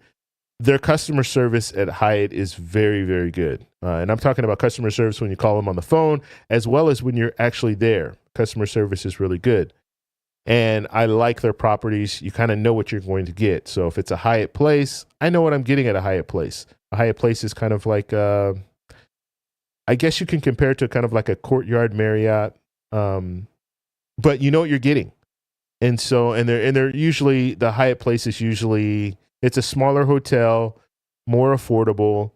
Their customer service at Hyatt is very, very good. And I'm talking about customer service when you call them on the phone, as well as when you're actually there. Customer service is really good. And I like their properties. You kind of know what you're going to get. So if it's a Hyatt place, I know what I'm getting at a Hyatt place. A Hyatt place is kind of like, I guess you can compare it to kind of like a Courtyard Marriott. But you know what you're getting. And so, and they're usually, the Hyatt place is usually, it's a smaller hotel, more affordable.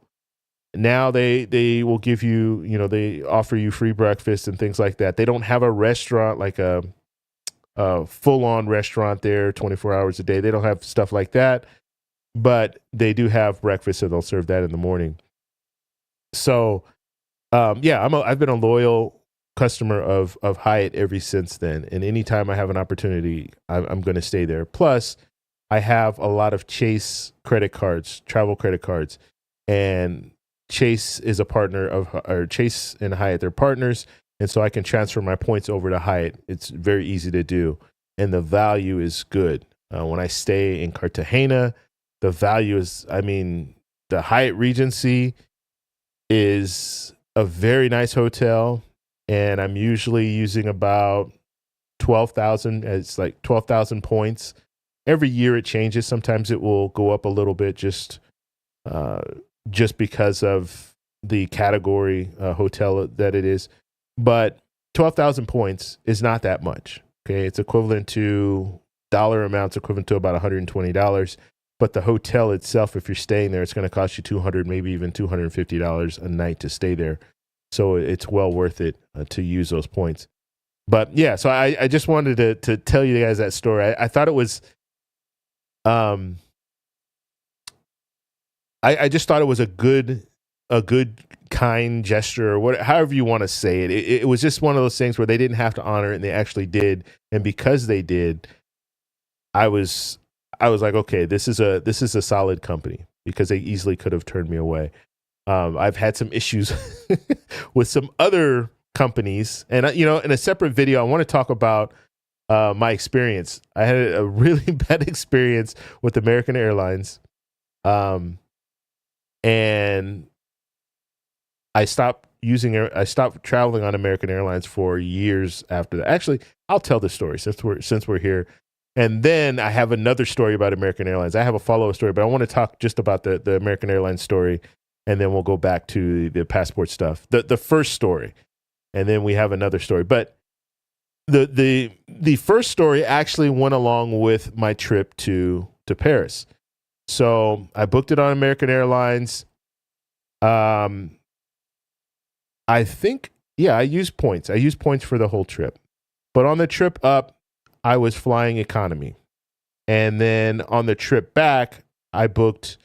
Now they will give you, they offer you free breakfast and things like that. They don't have a restaurant, like a full-on restaurant there 24 hours a day. They don't have stuff like that, but they do have breakfast, and they'll serve that in the morning. So, I've been a loyal customer of Hyatt ever since then. And anytime I have an opportunity, I'm going to stay there. Plus, I have a lot of Chase credit cards, travel credit cards, and Chase is a partner or Chase and Hyatt, they're partners. And so I can transfer my points over to Hyatt. It's very easy to do. And the value is good. When I stay in Cartagena, the value is, the Hyatt Regency is a very nice hotel. And I'm usually using about 12,000. It's like 12,000 points. Every year it changes. Sometimes it will go up a little bit just because of the category hotel that it is. But 12,000 points is not that much. Okay, it's equivalent to dollar amounts equivalent to about $120. But the hotel itself, if you're staying there, it's going to cost you $200, maybe even $250 a night to stay there. So it's well worth it to use those points. But yeah, so I just wanted to tell you guys that story. I thought it was, I just thought it was a good kind gesture, or however you want to say it. It was just one of those things where they didn't have to honor it, and they actually did. And because they did, I was like, okay, this is a solid company, because they easily could have turned me away. I've had some issues with some other companies, and in a separate video, I want to talk about my experience. I had a really bad experience with American Airlines, and I stopped I stopped traveling on American Airlines for years after that. Actually, I'll tell the story since we're here. And then I have another story about American Airlines. I have a follow-up story, but I want to talk just about the American Airlines story, and then we'll go back to the passport stuff. The first story, and then we have another story. But the first story actually went along with my trip to Paris. So I booked it on American Airlines. I think, I used points. I used points for the whole trip. But on the trip up, I was flying economy. And then on the trip back, I booked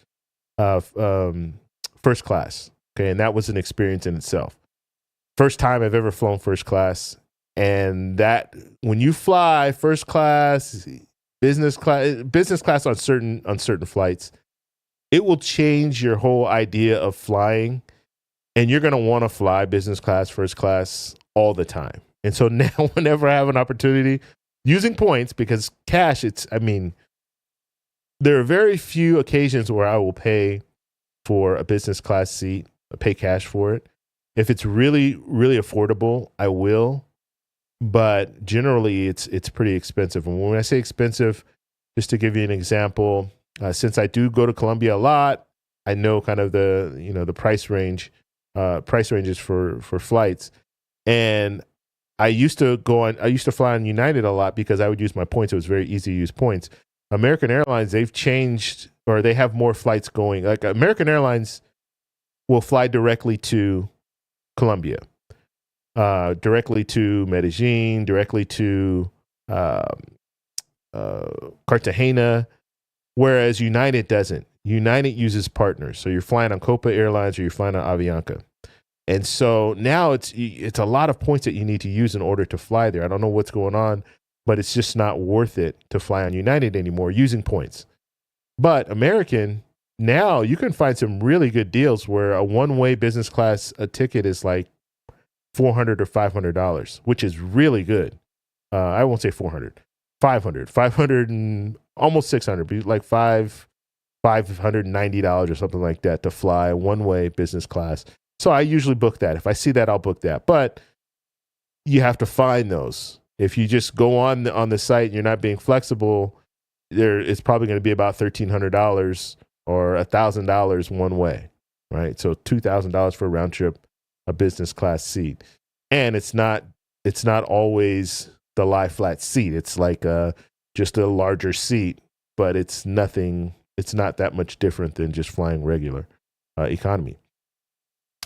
first class. Okay, and that was an experience in itself. First time I've ever flown first class. And that, when you fly first class, business class on certain flights, it will change your whole idea of flying. And you're going to want to fly business class, first class all the time. And so now, whenever I have an opportunity, using points, because cash, there are very few occasions where I will pay for a business class seat, pay cash for it. If it's really, really affordable, I will. But generally, it's pretty expensive. And when I say expensive, just to give you an example, since I do go to Colombia a lot, I know kind of the price ranges for flights. And I used to fly on United a lot because I would use my points. It was very easy to use points. American Airlines, they've changed, or they have more flights going. Like American Airlines will fly directly to Colombia, directly to Medellin, directly to Cartagena, whereas United doesn't. United uses partners. So you're flying on Copa Airlines or you're flying on Avianca. And so now it's a lot of points that you need to use in order to fly there. I don't know what's going on, but it's just not worth it to fly on United anymore using points. But American, now you can find some really good deals where a one-way business class ticket is like $400 or $500, which is really good. I won't say 400, 500 and almost 600, like $590 or something like that to fly one-way business class. So I usually book that. If I see that, I'll book that. But you have to find those. If you just go on the site and you're not being flexible, it's probably going to be about $1,300 or $1,000 one way, right? So $2,000 for a round trip, a business class seat, and it's not always the lie flat seat. It's like just a larger seat, but it's nothing. It's not that much different than just flying regular economy.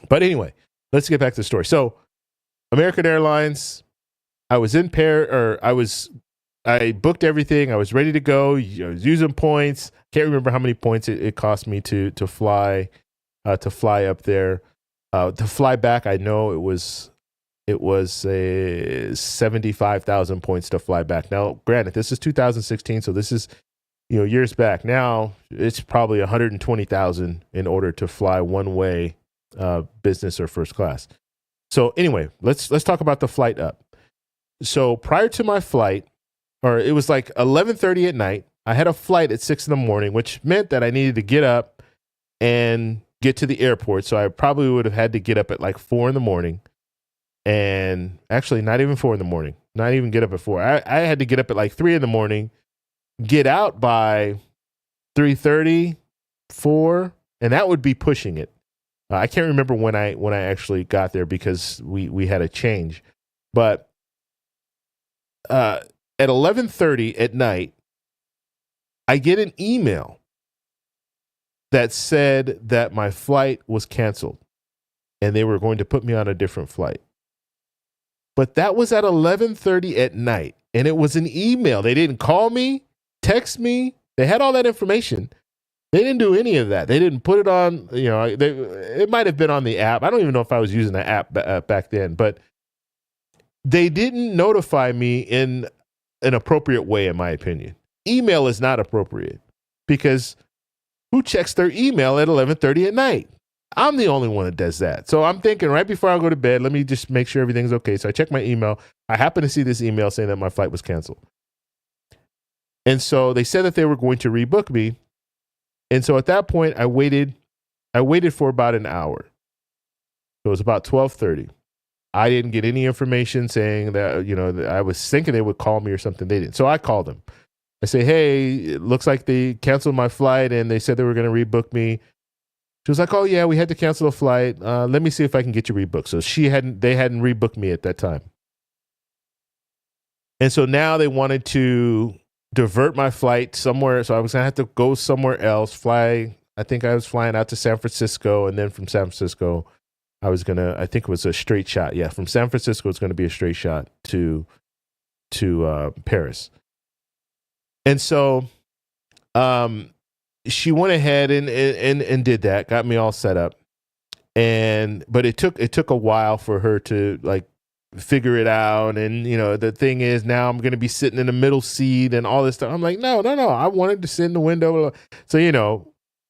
But anyway, let's get back to the story. So, American Airlines, I was in I booked everything. I was ready to go. I was using points. Can't remember how many points it cost me to fly up there. To fly back, I know it was 75,000 points to fly back. Now, granted, this is 2016, so this is years back. Now it's probably 120,000 in order to fly one way, business or first class. So anyway, let's talk about the flight up. So prior to my flight, or it was like 11:30 at night, I had a flight at 6 a.m, which meant that I needed to get up and get to the airport. So I probably would have had to get up at like 4 a.m, and actually not even 4 a.m, not even get up at 4. I had to get up at like 3 a.m, get out by 3:30, 4, and that would be pushing it. I can't remember when I actually got there because we had a change, but at 11:30 at night, I get an email that said that my flight was canceled and they were going to put me on a different flight. But that was at 11:30 at night, and it was an email. They didn't call me, text me. They had all that information. They didn't do any of that. They didn't put it on, it might have been on the app. I don't even know if I was using the app back then, but they didn't notify me in an appropriate way, in my opinion. Email is not appropriate because who checks their email at 11:30 at night? I'm the only one that does that. So I'm thinking right before I go to bed, let me just make sure everything's okay. So I check my email. I happen to see this email saying that my flight was canceled. And so they said that they were going to rebook me. And so at that point, I waited for about an hour. So it was about 12:30. I didn't get any information saying that, I was thinking they would call me or something. They didn't. So I called them. I say, hey, it looks like they canceled my flight and they said they were going to rebook me. She was like, oh yeah, we had to cancel the flight. Let me see if I can get you rebooked. So they hadn't rebooked me at that time. And so now they wanted to divert my flight somewhere. So I was going to have to go somewhere else, I think I was flying out to San Francisco. And then from San Francisco, I think it was a straight shot. Yeah. From San Francisco, it's going to be a straight shot to Paris. And so, she went ahead and did that, got me all set up. But it took a while for her to like figure it out. And, the thing is now I'm going to be sitting in the middle seat and all this stuff. I'm like, no. I wanted to sit in the window. So,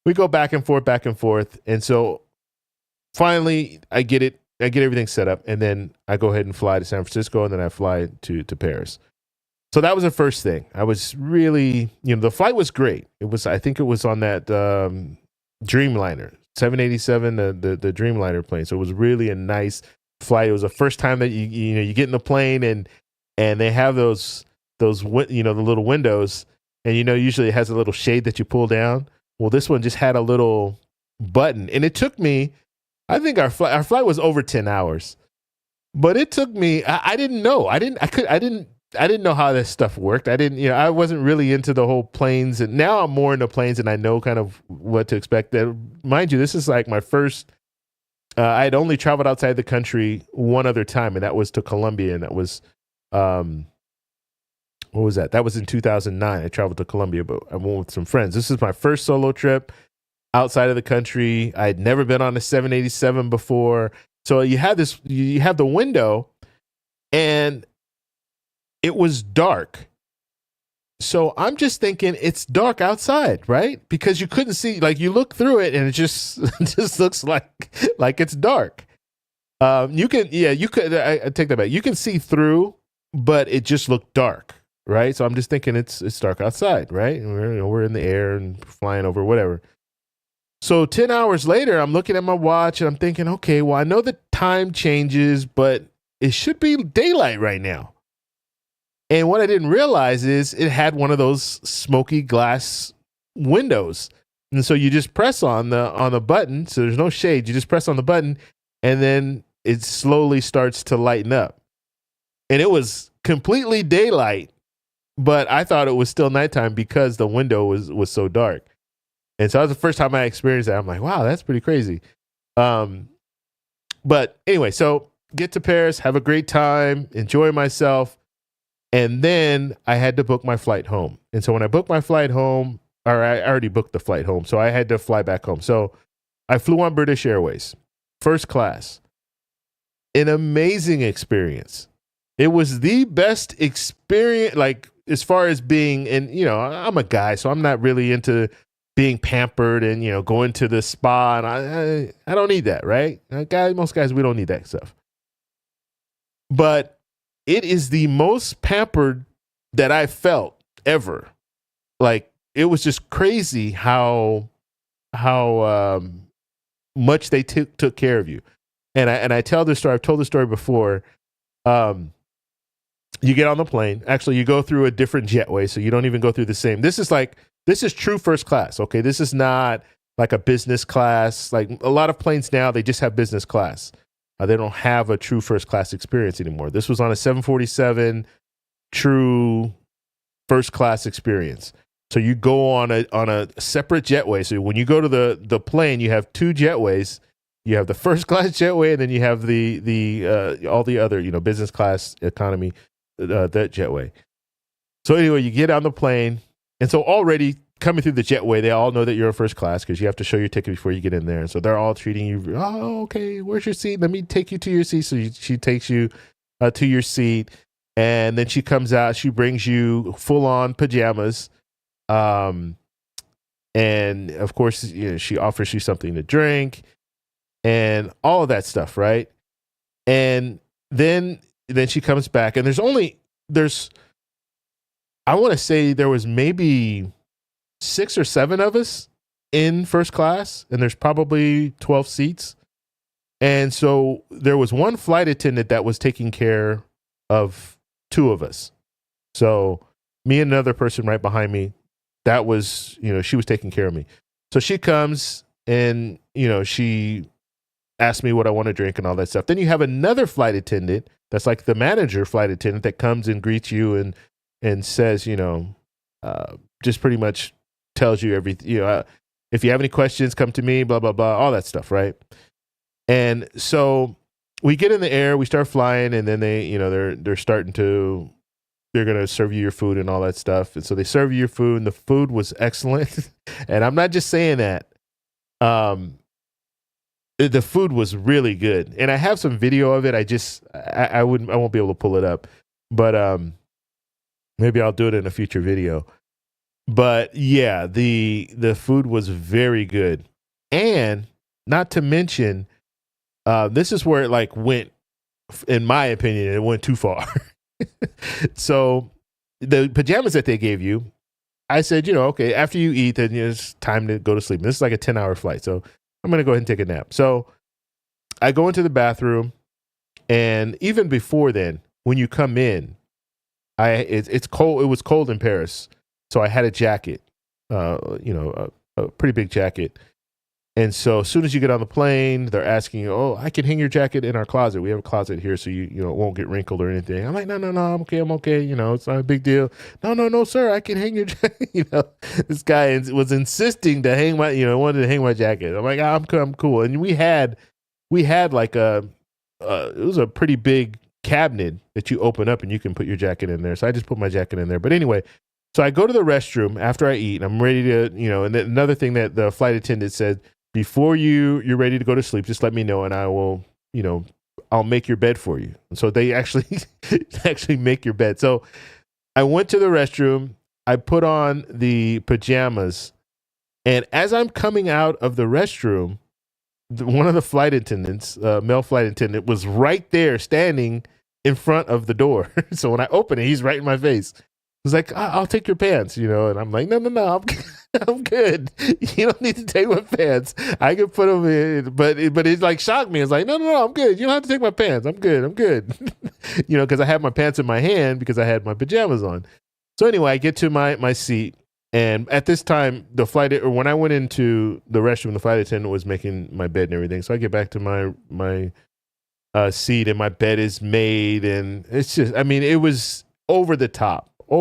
we go back and forth. And so finally I get everything set up, and then I go ahead and fly to San Francisco, and then I fly to Paris. So that was the first thing. I was really, the flight was great. I think it was on that Dreamliner, 787, the Dreamliner plane. So it was really a nice flight. It was the first time that you get in the plane and they have those the little windows, and usually it has a little shade that you pull down. Well, this one just had a little button, and it took me, I think our flight was over 10 hours, but it took me, I didn't know. I didn't know how this stuff worked. I wasn't really into the whole planes, and now I'm more into planes and I know kind of what to expect. That, mind you, this is like my first, I had only traveled outside the country one other time, and that was to Colombia. And that was, what was that? That was in 2009. I traveled to Colombia, but I went with some friends. This is my first solo trip outside of the country. I had never been on a 787 before. So you have the window, and it was dark. So I'm just thinking it's dark outside, right? Because you couldn't see, like you look through it and it just looks like it's dark. I take that back. You can see through, but it just looked dark, right? So I'm just thinking it's dark outside, right? And we're in the air and flying over, whatever. So 10 hours later, I'm looking at my watch and I'm thinking, okay, well, I know the time changes, but it should be daylight right now. And what I didn't realize is it had one of those smoky glass windows. And so you just press on the button. So there's no shade. You just press on the button, and then it slowly starts to lighten up. And it was completely daylight, but I thought it was still nighttime because the window was so dark. And so that was the first time I experienced that. I'm like, wow, that's pretty crazy. But anyway, so get to Paris, have a great time, enjoy myself. And then I had to book my flight home. And so when I booked my flight home, or I already booked the flight home, so I had to fly back home. So I flew on British Airways, first class. An amazing experience. It was the best experience, like as far as being, and I'm a guy, so I'm not really into being pampered and, going to the spa. And I don't need that, right? Most guys, we don't need that stuff. But it is the most pampered that I felt ever. Like, it was just crazy how much they took care of you. And I tell this story. I've told this story before. You get on the plane. Actually, you go through a different jetway, so you don't even go through the same. This is true first class. Okay, this is not like a business class. Like a lot of planes now, they just have business class. They don't have a true first class experience anymore. This was on a 747 true first class experience. So you go on a separate jetway. So when you go to the plane, you have two jetways. You have the first class jetway, and then you have the all the other, business class, economy, that jetway. So anyway, you get on the plane, and so already coming through the jetway, they all know that you're in first class because you have to show your ticket before you get in there. And so they're all treating you, oh, okay, where's your seat? Let me take you to your seat. So she takes you to your seat, and then she comes out. She brings you full-on pajamas. And of course, she offers you something to drink and all of that stuff, right? And then she comes back, and I want to say there was maybe 6 or 7 of us in first class, and there's probably 12 seats. And so there was one flight attendant that was taking care of two of us. So me and another person right behind me, that was, she was taking care of me. So she comes and, she asked me what I want to drink and all that stuff. Then you have another flight attendant that's like the manager flight attendant that comes and greets you and says, just pretty much tells you everything. If you have any questions, come to me, blah, blah, blah, all that stuff, right? And so we get in the air, we start flying, and then they're starting to, they're going to serve you your food and all that stuff. And so they serve you your food, and the food was excellent. And I'm not just saying that. The food was really good. And I have some video of it. I won't be able to pull it up, but maybe I'll do it in a future video. But yeah, the food was very good. And not to mention, this is where it went, in my opinion, it went too far. So the pajamas that they gave you, I said, okay, after you eat, then it's time to go to sleep. And this is like a 10-hour flight. So I'm going to go ahead and take a nap. So I go into the bathroom, and even before then, when you come in, it's cold. It was cold in Paris. So I had a jacket, a pretty big jacket. And so as soon as you get on the plane, they're asking you, oh, I can hang your jacket in our closet. We have a closet here so it won't get wrinkled or anything. I'm like, no, I'm okay. It's not a big deal. No, sir, I can hang your jacket. This guy was insisting to hang wanted to hang my jacket. I'm like, I'm cool. And we had like it was a pretty big cabinet that you open up and you can put your jacket in there. So I just put my jacket in there. But anyway, so I go to the restroom after I eat. I'm ready to, and then another thing that the flight attendant said, before you're ready to go to sleep, just let me know and I will, I'll make your bed for you. And so they actually make your bed. So I went to the restroom, I put on the pajamas, and as I'm coming out of the restroom, one of the flight attendants, male flight attendant, was right there standing in front of the door. So when I open it, he's right in my face. He's like, I'll take your pants, and I'm like, no, I'm good. You don't need to take my pants. I can put them in, but it shocked me. It's like, no, I'm good. You don't have to take my pants. I'm good. Because I had my pants in my hand because I had my pajamas on. So anyway, I get to my seat, and at this time, when I went into the restroom, the flight attendant was making my bed and everything. So I get back to my seat, and my bed is made, and it's just, it was over the top. It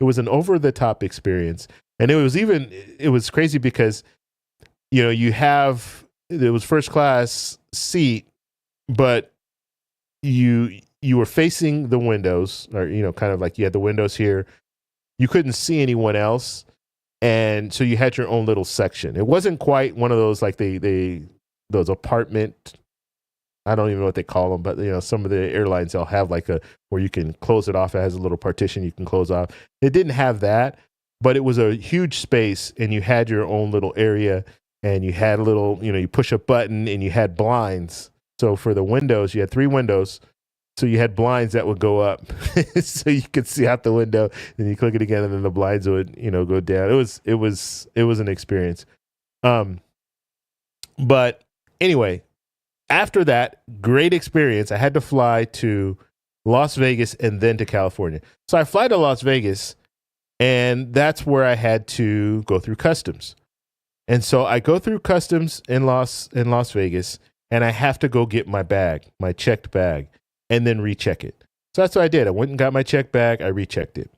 was an over the top experience. And it was crazy because, it was first class seat, but you were facing the windows, or, kind of like you had the windows here. You couldn't see anyone else. And so you had your own little section. It wasn't quite one of those, like those apartment, I don't even know what they call them, but some of the airlines, they'll have where you can close it off. It has a little partition you can close off. It didn't have that, but it was a huge space, and you had your own little area, and you had a little, you push a button, and you had blinds. So for the windows, you had 3 windows. So you had blinds that would go up so you could see out the window, and you click it again, and then the blinds would, go down. It was an experience. But anyway, after that great experience, I had to fly to Las Vegas and then to California. So I fly to Las Vegas, and that's where I had to go through customs. And so I go through customs in Las Vegas, and I have to go get my bag, my checked bag, and then recheck it. So that's what I did. I went and got my checked bag. I rechecked it.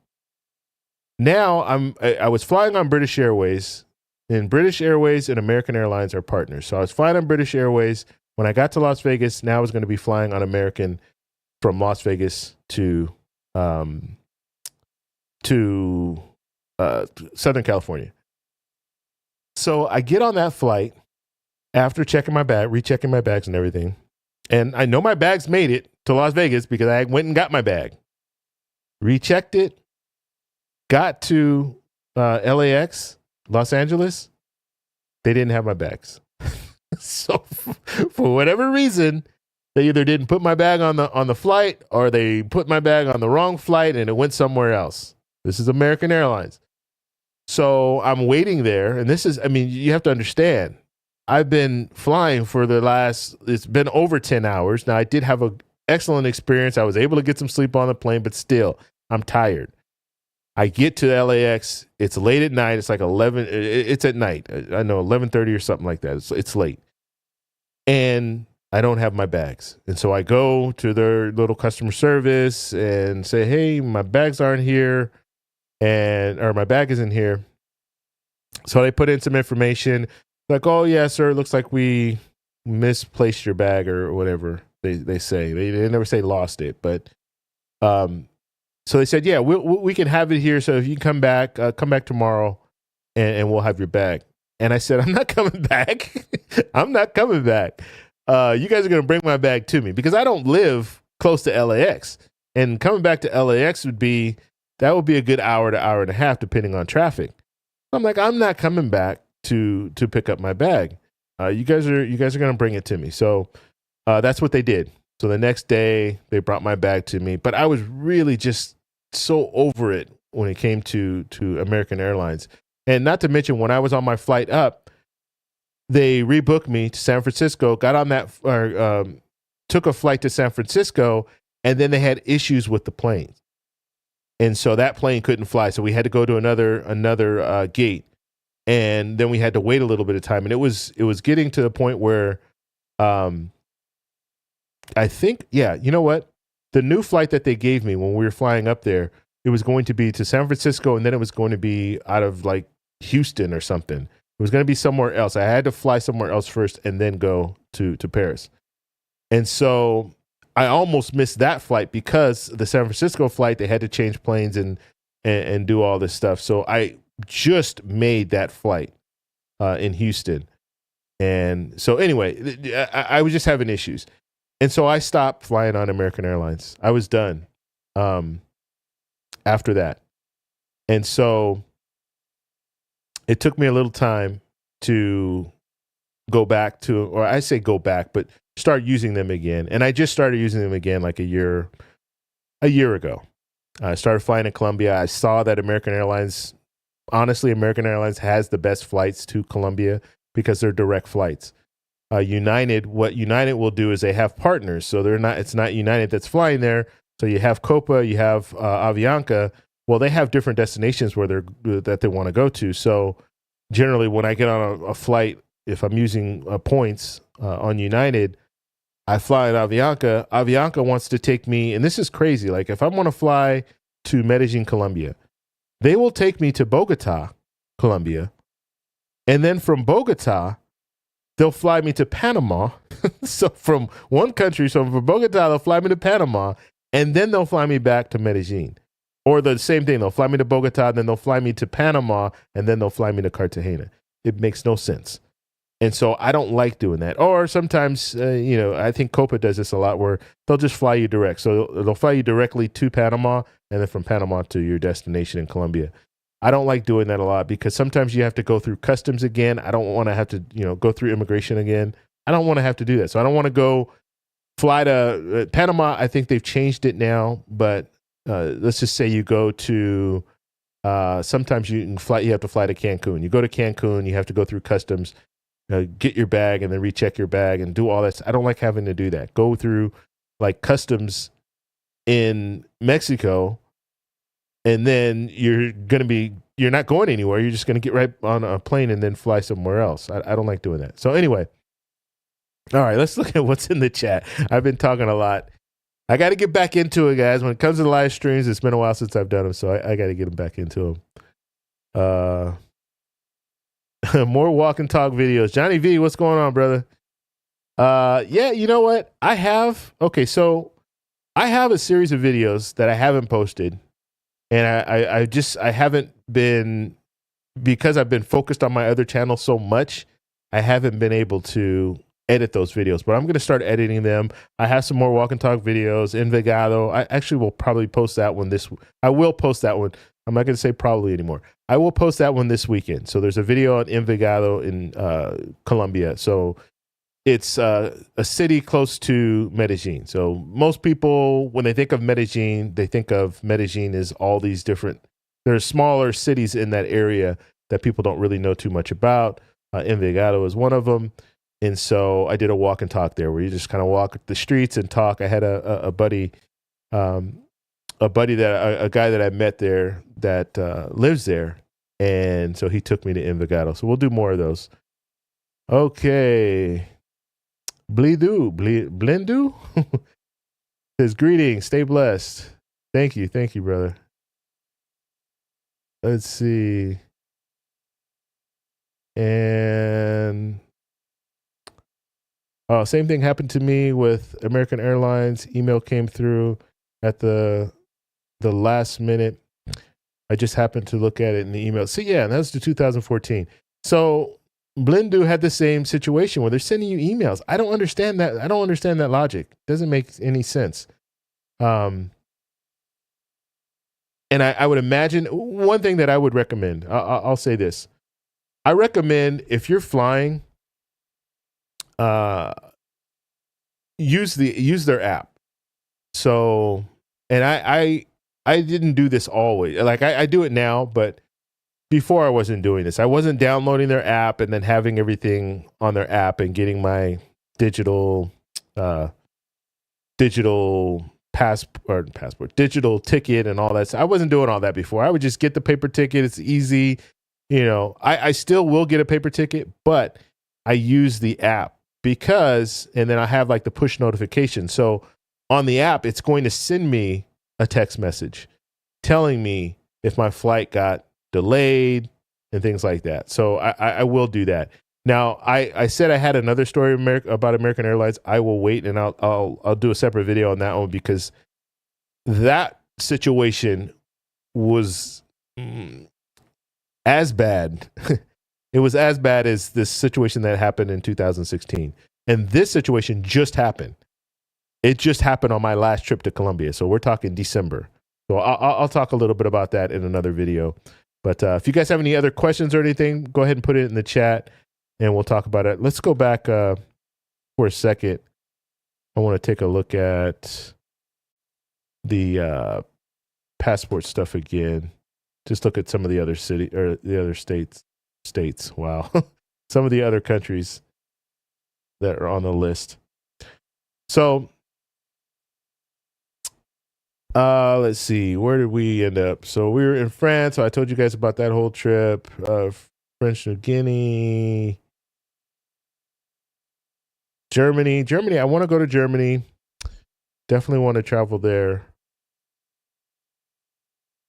Now I was flying on British Airways, and British Airways and American Airlines are partners. So I was flying on British Airways. When I got to Las Vegas, now I was going to be flying on American from Las Vegas to Southern California. So I get on that flight after checking my bag, rechecking my bags and everything. And I know my bags made it to Las Vegas because I went and got my bag, rechecked it, got to LAX, Los Angeles. They didn't have my bags. So for whatever reason, they either didn't put my bag on the flight, or they put my bag on the wrong flight and it went somewhere else. This is American Airlines. So I'm waiting there, and this is, you have to understand, I've been flying for it's been over 10 hours. Now, I did have an excellent experience. I was able to get some sleep on the plane, but still, I'm tired. I get to LAX. It's late at night. It's like 11. It's at night. I know 11:30 or something like that. It's late. And I don't have my bags. And so I go to their little customer service and say, hey, my bags aren't here. Or my bag isn't here. So they put in some information. Like, oh, yeah, sir, it looks like we misplaced your bag or whatever they say. They never say lost it. But so they said, yeah, we can have it here. So if you come back tomorrow and we'll have your bag. And I said, I'm not coming back. I'm not coming back. You guys are going to bring my bag to me because I don't live close to LAX. And coming back to LAX would be a good hour to hour and a half, depending on traffic. I'm like, I'm not coming back to pick up my bag. You guys are going to bring it to me. So that's what they did. So the next day they brought my bag to me, but I was really just so over it when it came to American Airlines. And not to mention, when I was on my flight up, they rebooked me to San Francisco, got on that, took a flight to San Francisco, and then they had issues with the plane. And so that plane couldn't fly. So we had to go to another gate. And then we had to wait a little bit of time. And it was getting to the point where I think, yeah, you know what? The new flight that they gave me when we were flying up there, it was going to be to San Francisco, and then it was going to be out of like Houston or something. It was going to be somewhere else. I had to fly somewhere else first and then go to Paris. And so I almost missed that flight because the San Francisco flight, they had to change planes and do all this stuff. So I just made that flight in Houston. And so anyway, I was just having issues. And so I stopped flying on American Airlines. I was done after that. And so it took me a little time to go back to, or I say go back, but start using them again. And I just started using them again like a year ago. I started flying to Colombia. I saw that American Airlines has the best flights to Colombia because they're direct flights. What United will do is they have partners. So it's not United that's flying there. So you have Copa, you have Avianca. Well, they have different destinations that they want to go to. So generally when I get on a flight, if I'm using points on United, I fly at Avianca. Avianca wants to take me, and this is crazy. Like if I want to fly to Medellin, Colombia, they will take me to Bogota, Colombia. And then from Bogota, they'll fly me to Panama. So from one country, so from Bogota, they'll fly me to Panama, and then they'll fly me back to Medellin. Or the same thing, they'll fly me to Bogota, then they'll fly me to Panama, and then they'll fly me to Cartagena. It makes no sense. And so I don't like doing that. Or sometimes, I think Copa does this a lot where they'll just fly you direct. So they'll fly you directly to Panama, and then from Panama to your destination in Colombia. I don't like doing that a lot because sometimes you have to go through customs again. I don't want to have to, go through immigration again. I don't want to have to do that. So I don't want to go fly to Panama. I think they've changed it now, but let's just say you go to, sometimes you have to fly to Cancun. You go to Cancun, you have to go through customs, get your bag and then recheck your bag and do all that. I don't like having to do that. Go through like customs in Mexico, and then you're not going anywhere. You're just going to get right on a plane and then fly somewhere else. I don't like doing that. So anyway, all right, let's look at what's in the chat. I've been talking a lot. I got to get back into it, guys. When it comes to the live streams, it's been a while since I've done them, so I got to get them back into them. More walk and talk videos. Johnny V, what's going on, brother? Yeah, you know what? I have a series of videos that I haven't posted. And I haven't been, because I've been focused on my other channel so much, I haven't been able to edit those videos, but I'm going to start editing them. I have some more walk and talk videos. Envigado. I actually will probably post that one I will post that one. I'm not going to say probably anymore. I will post that one this weekend. So there's a video on Envigado in Colombia. So it's a city close to Medellin. So most people, when they think of Medellin, they think of Medellin as all these different, there's smaller cities in that area that people don't really know too much about. Envigado is one of them. And so I did a walk and talk there where you just kind of walk the streets and talk. I had a buddy, a guy that I met there that lives there. And so he took me to Envigado. So we'll do more of those. Okay. Blindu says, greetings, stay blessed. Thank you, brother. Let's see. And same thing happened to me with American Airlines. Email came through at the last minute. I just happened to look at it in the email. So yeah, that was the 2014. So Blindu had the same situation where they're sending you emails. I don't understand that. I don't understand that logic. It doesn't make any sense. And I would imagine one thing that I would recommend. I'll say this. I recommend if you're flying, use their app. So, and I didn't do this always. Like I do it now, but before I wasn't doing this. I wasn't downloading their app and then having everything on their app and getting my digital passport, digital ticket and all that. So I wasn't doing all that before. I would just get the paper ticket. It's easy. You know, I still will get a paper ticket, but I use the app because, and then I have like the push notification. So on the app, it's going to send me a text message telling me if my flight got delayed and things like that. So I will do that. Now, I said I had another story about American Airlines. I will wait and I'll do a separate video on that one because that situation was as bad. It was as bad as this situation that happened in 2016. And this situation just happened. It just happened on my last trip to Colombia. So we're talking December. So I'll talk a little bit about that in another video. But if you guys have any other questions or anything, go ahead and put it in the chat and we'll talk about it. Let's go back for a second. I want to take a look at the passport stuff again. Just look at some of the other the other states. Wow. Some of the other countries that are on the list. So let's see, where did we end up? So we were in France. So I told you guys about that whole trip. French New Guinea, Germany. I want to go to Germany. Definitely want to travel there.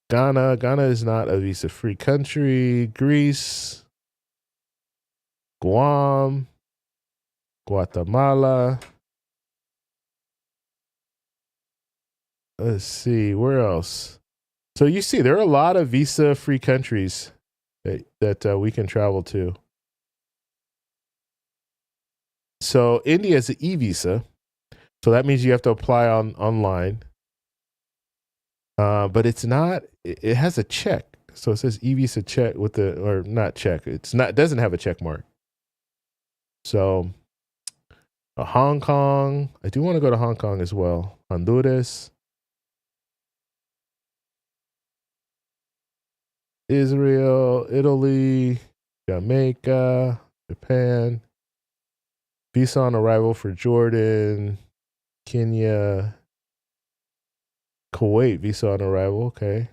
Ghana is not a visa-free country. Greece, Guam, Guatemala. Let's see, where else? So you see, there are a lot of visa-free countries that we can travel to. So India is an e-visa. So that means you have to apply online. But it's not, it has a check. So it says e-visa check with or not check. It doesn't have a check mark. So Hong Kong, I do want to go to Hong Kong as well. Honduras, Israel, Italy, Jamaica, Japan, visa on arrival for Jordan, Kenya, Kuwait, visa on arrival. Okay.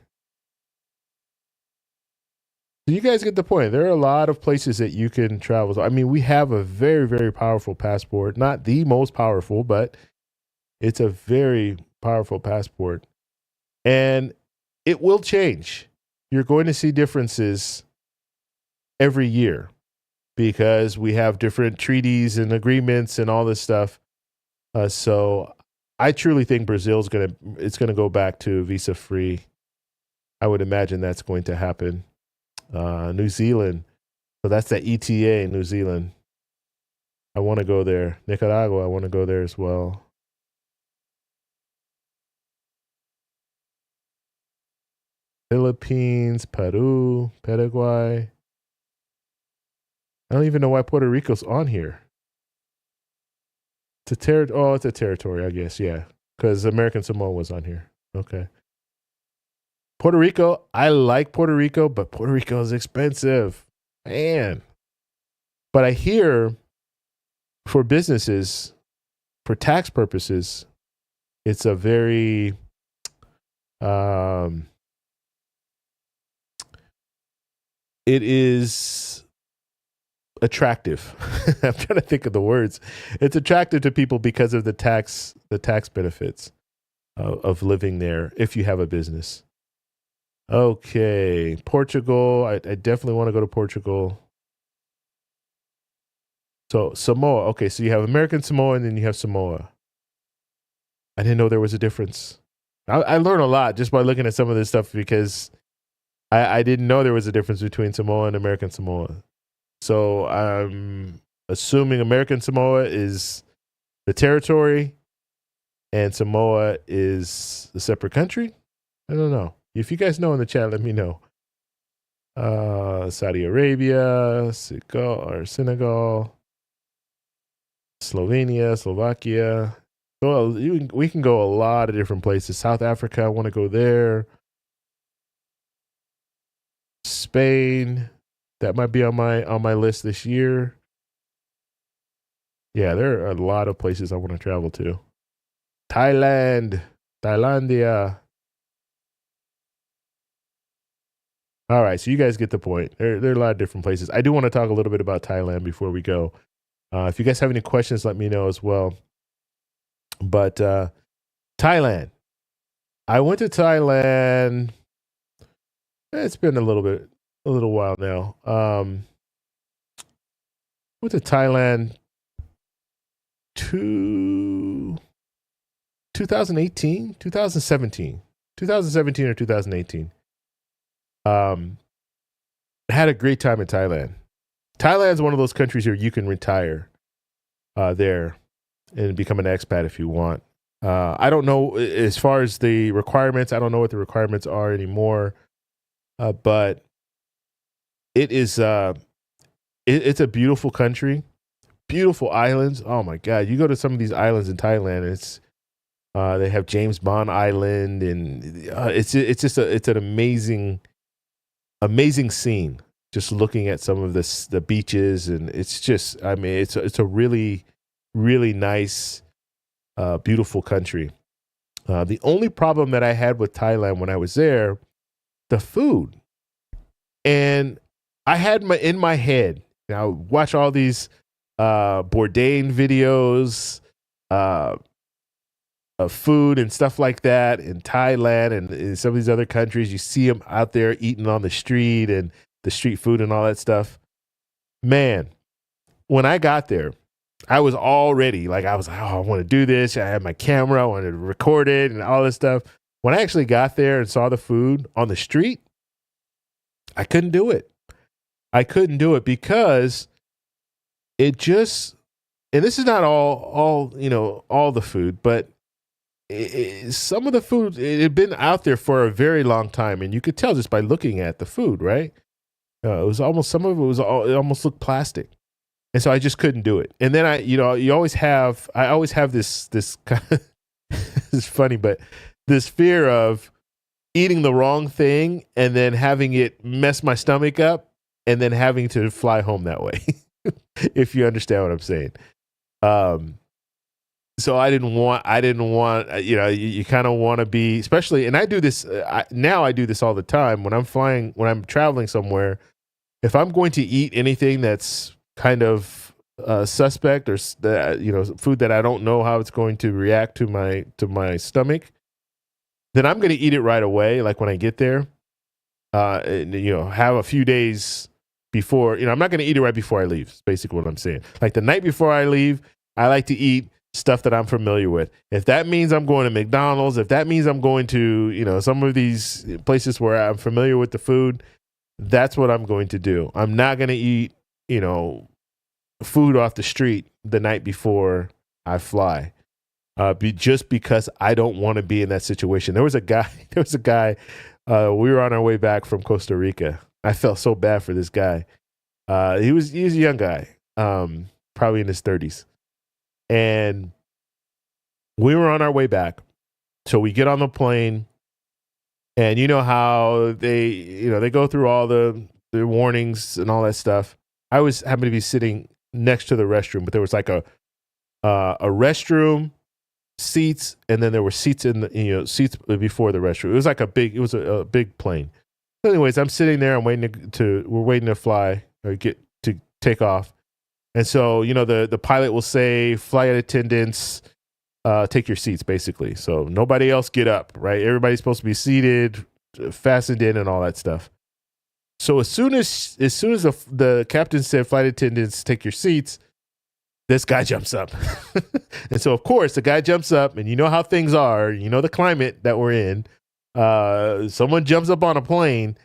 So you guys get the point. There are a lot of places that you can travel to. I mean, we have a very, very powerful passport. Not the most powerful, but it's a very powerful passport. And it will change. You're going to see differences every year because we have different treaties and agreements and all this stuff. So I truly think Brazil's going to go back to visa free. I would imagine that's going to happen. New Zealand. So that's the ETA in New Zealand. I want to go there. Nicaragua, I want to go there as well. Philippines, Peru, Paraguay. I don't even know why Puerto Rico's on here. It's a territory, I guess, yeah. Because American Samoa was on here. Okay. Puerto Rico, I like Puerto Rico, but Puerto Rico is expensive. Man. But I hear for businesses, for tax purposes, it's a very it is attractive. I'm trying to think of the words. It's attractive to people because of the tax benefits of living there if you have a business. Okay, Portugal. I definitely want to go to Portugal. So Samoa. Okay, so you have American Samoa and then you have Samoa. I didn't know there was a difference. I learned a lot just by looking at some of this stuff because I didn't know there was a difference between Samoa and American Samoa. So I'm assuming American Samoa is the territory and Samoa is a separate country. I don't know. If you guys know in the chat, let me know. Saudi Arabia, Senegal, Slovenia, Slovakia. Well, we can go a lot of different places. South Africa, I want to go there. Spain, that might be on my list this year. Yeah, there are a lot of places I want to travel to. Thailandia. All right, so you guys get the point. There are a lot of different places. I do want to talk a little bit about Thailand before we go. If you guys have any questions, let me know as well. But Thailand. I went to Thailand. It's been a little while now. Went to Thailand 2018, 2017 or 2018. Had a great time in Thailand. Thailand's one of those countries where you can retire there and become an expat if you want. I don't know as far as the requirements. I don't know what the requirements are anymore. But it is it's a beautiful country, beautiful islands. Oh my God! You go to some of these islands in Thailand, it's they have James Bond Island, and it's an amazing scene. Just looking at some of the beaches, and it's just, I mean, it's a really nice, beautiful country. The only problem that I had with Thailand when I was there, the food. And I had in my head, now watch all these Bourdain videos of food and stuff like that in Thailand and in some of these other countries. You see them out there eating on the street and the street food and all that stuff. Man, when I got there, I was already like, oh, I want to do this. I had my camera, I wanted to record it and all this stuff. When I actually got there and saw the food on the street, I couldn't do it. I couldn't do it because it just, and this is not all the food, but some of the food, it had been out there for a very long time, and you could tell just by looking at the food, right? It was almost, some of it it almost looked plastic. And so I just couldn't do it. And then I always have this kind of, it's funny, but this fear of eating the wrong thing and then having it mess my stomach up and then having to fly home that way. If you understand what I'm saying. So I didn't want, you kind of want to be, especially, and I do this, now I do this all the time when I'm traveling somewhere. If I'm going to eat anything that's kind of suspect or food that I don't know how it's going to react to my stomach, then I'm going to eat it right away. Like when I get there, have a few days before. I'm not going to eat it right before I leave. Is basically what I'm saying. Like the night before I leave, I like to eat stuff that I'm familiar with. If that means I'm going to McDonald's, if that means I'm going to some of these places where I'm familiar with the food, that's what I'm going to do. I'm not going to eat food off the street the night before I fly. Just because I don't want to be in that situation. There was a guy, we were on our way back from Costa Rica. I felt so bad for this guy. He was a young guy, probably in his 30s. And we were on our way back. So we get on the plane, and you know how they go through all the warnings and all that stuff. I was happened to be sitting next to the restroom, but there was like a restroom, seats, and then there were seats in the seats before the restroom. It was like a big plane. So anyways, I'm sitting there. I'm waiting we're waiting to fly or get to take off. And so, the pilot will say, flight attendants, take your seats, basically. So nobody else get up, right? Everybody's supposed to be seated, fastened in, and all that stuff. So as soon as the captain said, flight attendants, take your seats, this guy jumps up. And so, of course, the guy jumps up, and you know how things are. You know the climate that we're in. Someone jumps up on a plane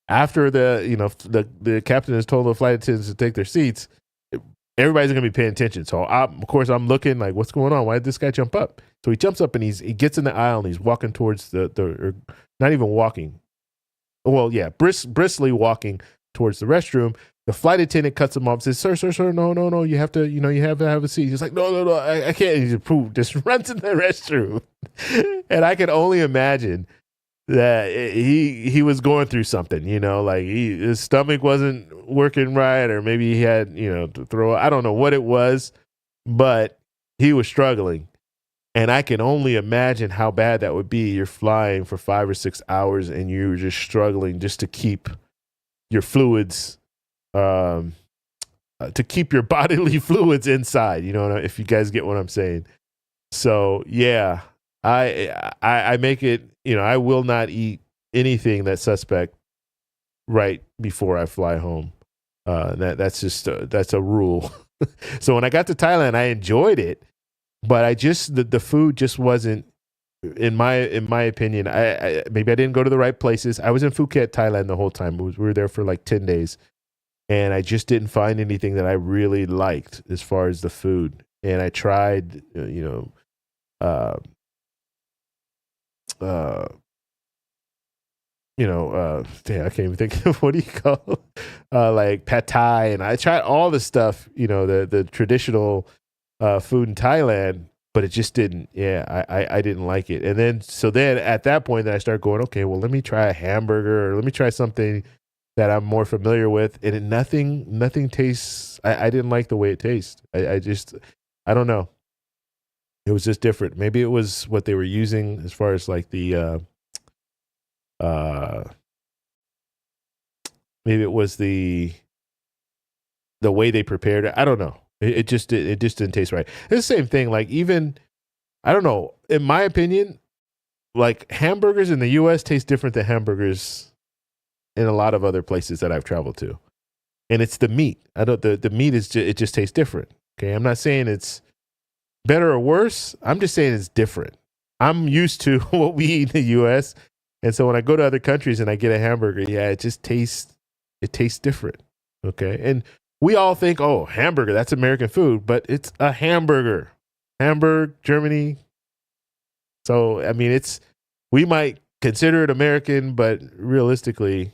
after the captain has told the flight attendants to take their seats. Everybody's going to be paying attention. So, of course, I'm looking like, what's going on? Why did this guy jump up? So he jumps up and he gets in the aisle and he's walking towards or not even walking. Well, yeah, briskly walking towards the restroom. The flight attendant cuts him off and says, sir, no, you have to have a seat. He's like, no, I can't. He just runs in the restroom. And I can only imagine that he was going through something, like his stomach wasn't working right, or maybe he had, to throw. I don't know what it was, but he was struggling. And I can only imagine how bad that would be. You're flying for 5 or 6 hours and you're just struggling just to keep your fluids, to keep your bodily fluids inside, if you guys get what I'm saying. So yeah, I make it, I will not eat anything that's suspect right before I fly home. That's just, that's a rule. So when I got to Thailand, I enjoyed it, but the food just wasn't, in my opinion, I maybe I didn't go to the right places. I was in Phuket, Thailand the whole time. We were there for like 10 days and I just didn't find anything that I really liked as far as the food. And I tried, damn, I can't even think of what do you call it? Like pad thai, and I tried all the stuff, the traditional food in Thailand, but it just didn't. Yeah, I didn't like it. And then at that point, then I started going, okay, well, let me try a hamburger, or let me try something that I'm more familiar with. And nothing tastes. I didn't like the way it tastes. I don't know. It was just different. Maybe it was what they were using as far as like the maybe it was the way they prepared it. I don't know. It just didn't taste right. It's the same thing. Like even, I don't know. In my opinion, like hamburgers in the U.S. taste different than hamburgers in a lot of other places that I've traveled to. And it's the meat. The meat it just tastes different. Okay, I'm not saying it's better or worse. I'm just saying it's different. I'm used to what we eat in the U.S. And so when I go to other countries and I get a hamburger, yeah, it tastes different. Okay. And we all think, oh, hamburger, that's American food, but it's a hamburger. Hamburg, Germany. So, I mean, we might consider it American, but realistically,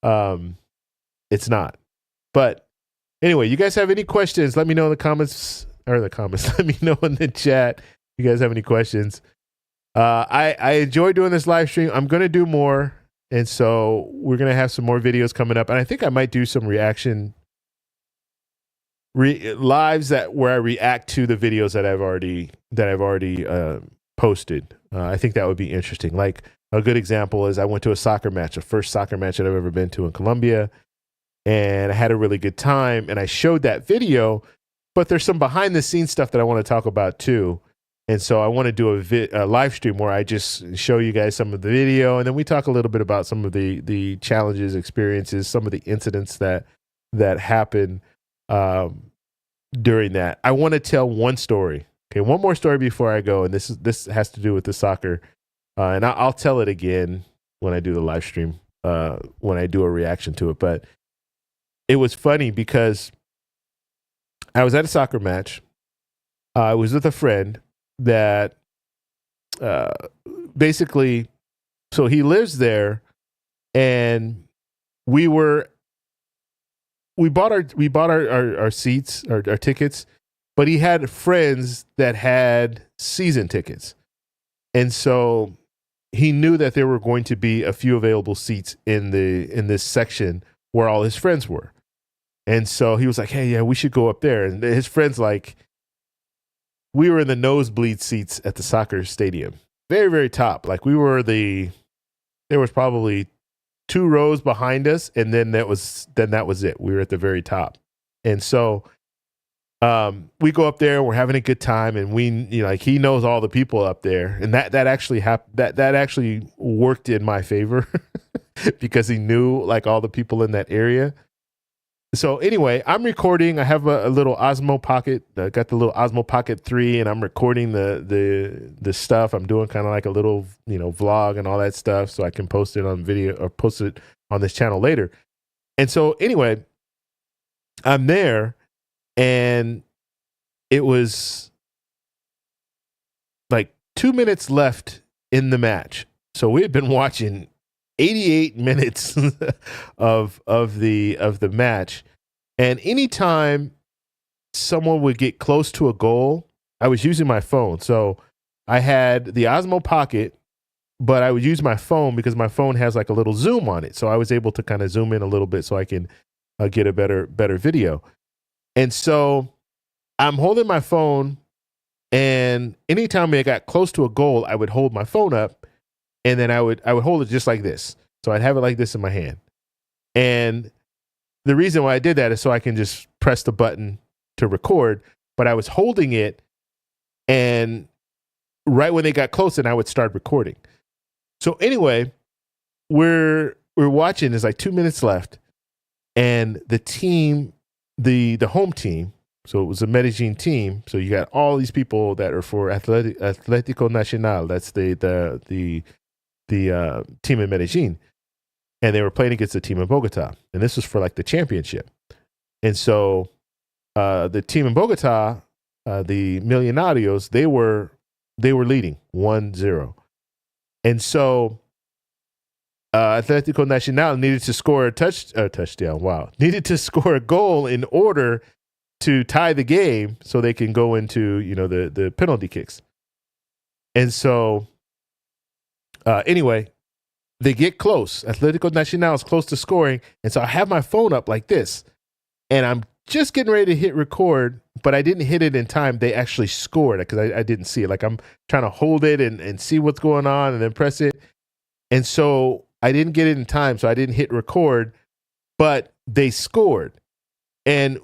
it's not. But anyway, you guys have any questions? Let me know in the comments. Let me know in the chat if you guys have any questions. I enjoy doing this live stream. I'm going to do more. And so we're going to have some more videos coming up. And I think I might do some reaction lives where I react to the videos that I've already posted. I think that would be interesting. Like a good example is I went to a soccer match, the first soccer match that I've ever been to in Colombia. And I had a really good time. And I showed that video, but there's some behind the scenes stuff that I want to talk about too. And so I want to do a live stream where I just show you guys some of the video, and then we talk a little bit about some of the challenges, experiences, some of the incidents that happen during that. I want to tell one story. Okay, one more story before I go, and this has to do with the soccer, and I'll tell it again when I do the live stream, when I do a reaction to it. But it was funny because I was at a soccer match. I was with a friend that basically, so he lives there, and we bought our seats, our tickets, but he had friends that had season tickets, and so he knew that there were going to be a few available seats in this section where all his friends were. And so he was like, hey, yeah, we should go up there. And his friends, like, we were in the nosebleed seats at the soccer stadium, very, very top. Like there was probably 2 rows behind us, and then that was it. We were at the very top. And so we go up there, we're having a good time, and like, he knows all the people up there, and that actually that actually worked in my favor because he knew like all the people in that area. So anyway, I'm recording. I have a little Osmo Pocket. I got the little Osmo Pocket 3, and I'm recording the stuff. I'm doing kind of like a little, vlog and all that stuff, so I can post it on video or post it on this channel later. And so anyway, I'm there, and it was like 2 minutes left in the match. So we had been watching 88 minutes of the match, and anytime someone would get close to a goal, I was using my phone. So I had the Osmo Pocket, but I would use my phone because my phone has like a little zoom on it. So I was able to kind of zoom in a little bit so I can get a better video. And so I'm holding my phone, and anytime I got close to a goal, I would hold my phone up, and then I would hold it just like this. So I'd have it like this in my hand. And the reason why I did that is so I can just press the button to record, but I was holding it, and right when they got close, and I would start recording. So anyway, we're watching, there's like 2 minutes left, and the team, the home team, so it was a Medellin team. So you got all these people that are for Atlético Nacional. That's the team in Medellin. And they were playing against the team in Bogota. And this was for like the championship. And so the team in Bogota, the Millonarios, they were leading 1-0. And so Atlético Nacional needed to score a touchdown. Wow. Needed to score a goal in order to tie the game so they can go into, the penalty kicks. And so anyway, they get close. Atlético Nacional is close to scoring. And so I have my phone up like this, and I'm just getting ready to hit record, but I didn't hit it in time. They actually scored because I didn't see it. Like, I'm trying to hold it and see what's going on and then press it. And so I didn't get it in time, so I didn't hit record, but they scored. And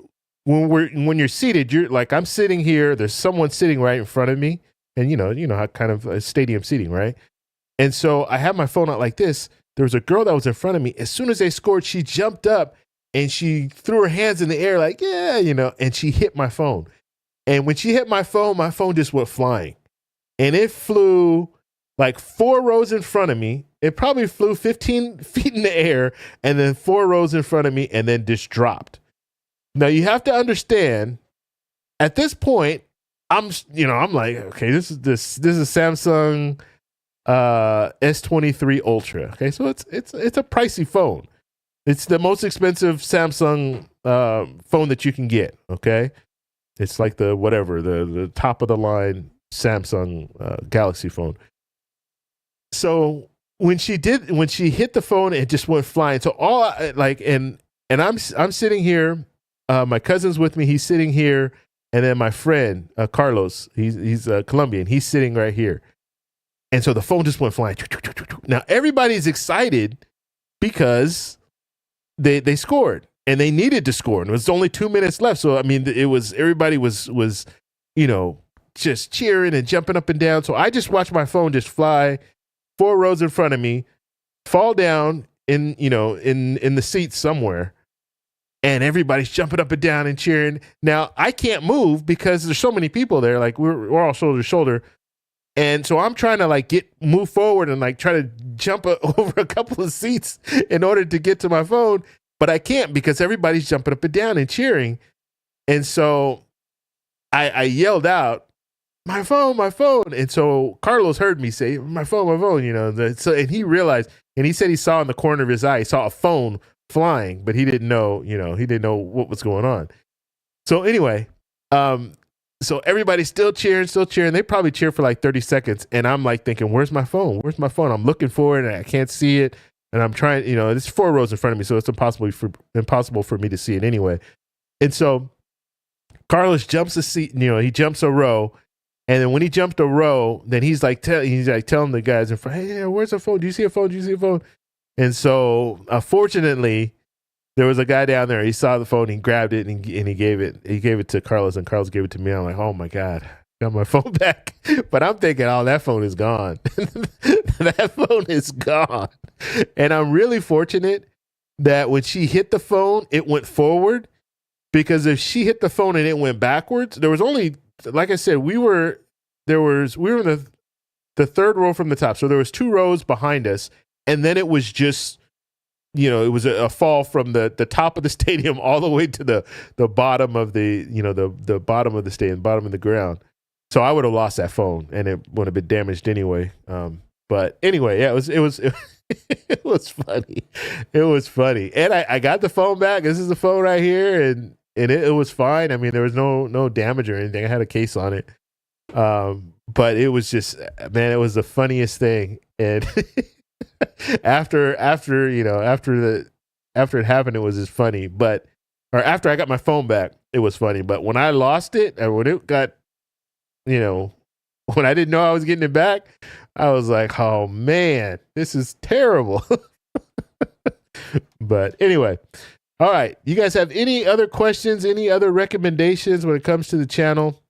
when you're seated, you're like, I'm sitting here, there's someone sitting right in front of me, and you know how kind of a stadium seating, right? And so I have my phone out like this. There was a girl that was in front of me. As soon as they scored, she jumped up and she threw her hands in the air like, yeah, and she hit my phone. And when she hit my phone just went flying. And it flew like 4 rows in front of me. It probably flew 15 feet in the air, and then 4 rows in front of me, and then just dropped. Now you have to understand, at this point, I'm like, okay, this is Samsung S23 Ultra. Okay, so it's a pricey phone. It's the most expensive Samsung phone that you can get. Okay, it's like the top of the line Samsung Galaxy phone. So when she hit the phone, it just went flying. So I'm sitting here. My cousin's with me. He's sitting here, and then my friend Carlos, he's Colombian. He's sitting right here. And so the phone just went flying. Now everybody's excited because they scored, and they needed to score, and it was only 2 minutes left. So I mean, everybody was just cheering and jumping up and down. So I just watched my phone just fly 4 rows in front of me, fall down in the seat somewhere, and everybody's jumping up and down and cheering. Now I can't move because there's so many people there. Like we're all shoulder to shoulder. And so I'm trying to move forward and try to jump over a couple of seats in order to get to my phone, but I can't because everybody's jumping up and down and cheering. And so I yelled out, my phone. And so Carlos heard me say, my phone, and he realized, and he said he saw in the corner of his eye, he saw a phone flying, but he didn't know what was going on. So anyway, so everybody's still cheering. They probably cheer for like 30 seconds. And I'm like thinking, where's my phone? I'm looking for it and I can't see it. and I'm trying, there's 4 rows in front of me, so it's impossible for me to see it anyway. And so Carlos jumps a seat, he jumps a row, and then when he jumped a row, then he's like telling the guys in front, hey, where's the phone? Do you see a phone? Do you see a phone? And so fortunately, there was a guy down there. He saw the phone, he grabbed it, and he gave it to Carlos, and Carlos gave it to me. I'm like, oh my God, got my phone back. But I'm thinking, oh, that phone is gone. That phone is gone. And I'm really fortunate that when she hit the phone, it went forward, because if she hit the phone and it went backwards, there was only, like I said, we were in the 3rd row from the top. So there was 2 rows behind us, and then it was just, it was a fall from the top of the stadium all the way to the bottom of the bottom of the stadium, bottom of the ground. So I would have lost that phone, and it would have been damaged anyway. But anyway, yeah, it was it was funny. It was funny, and I got the phone back. This is the phone right here, and it was fine. I mean, there was no damage or anything. I had a case on it, but it was just, man, it was the funniest thing. And after it happened, it was just funny. Or after I got my phone back, it was funny. But when I lost it, and when it got, when I didn't know I was getting it back, I was like, oh man, this is terrible. But anyway, all right. You guys have any other questions, any other recommendations when it comes to the channel?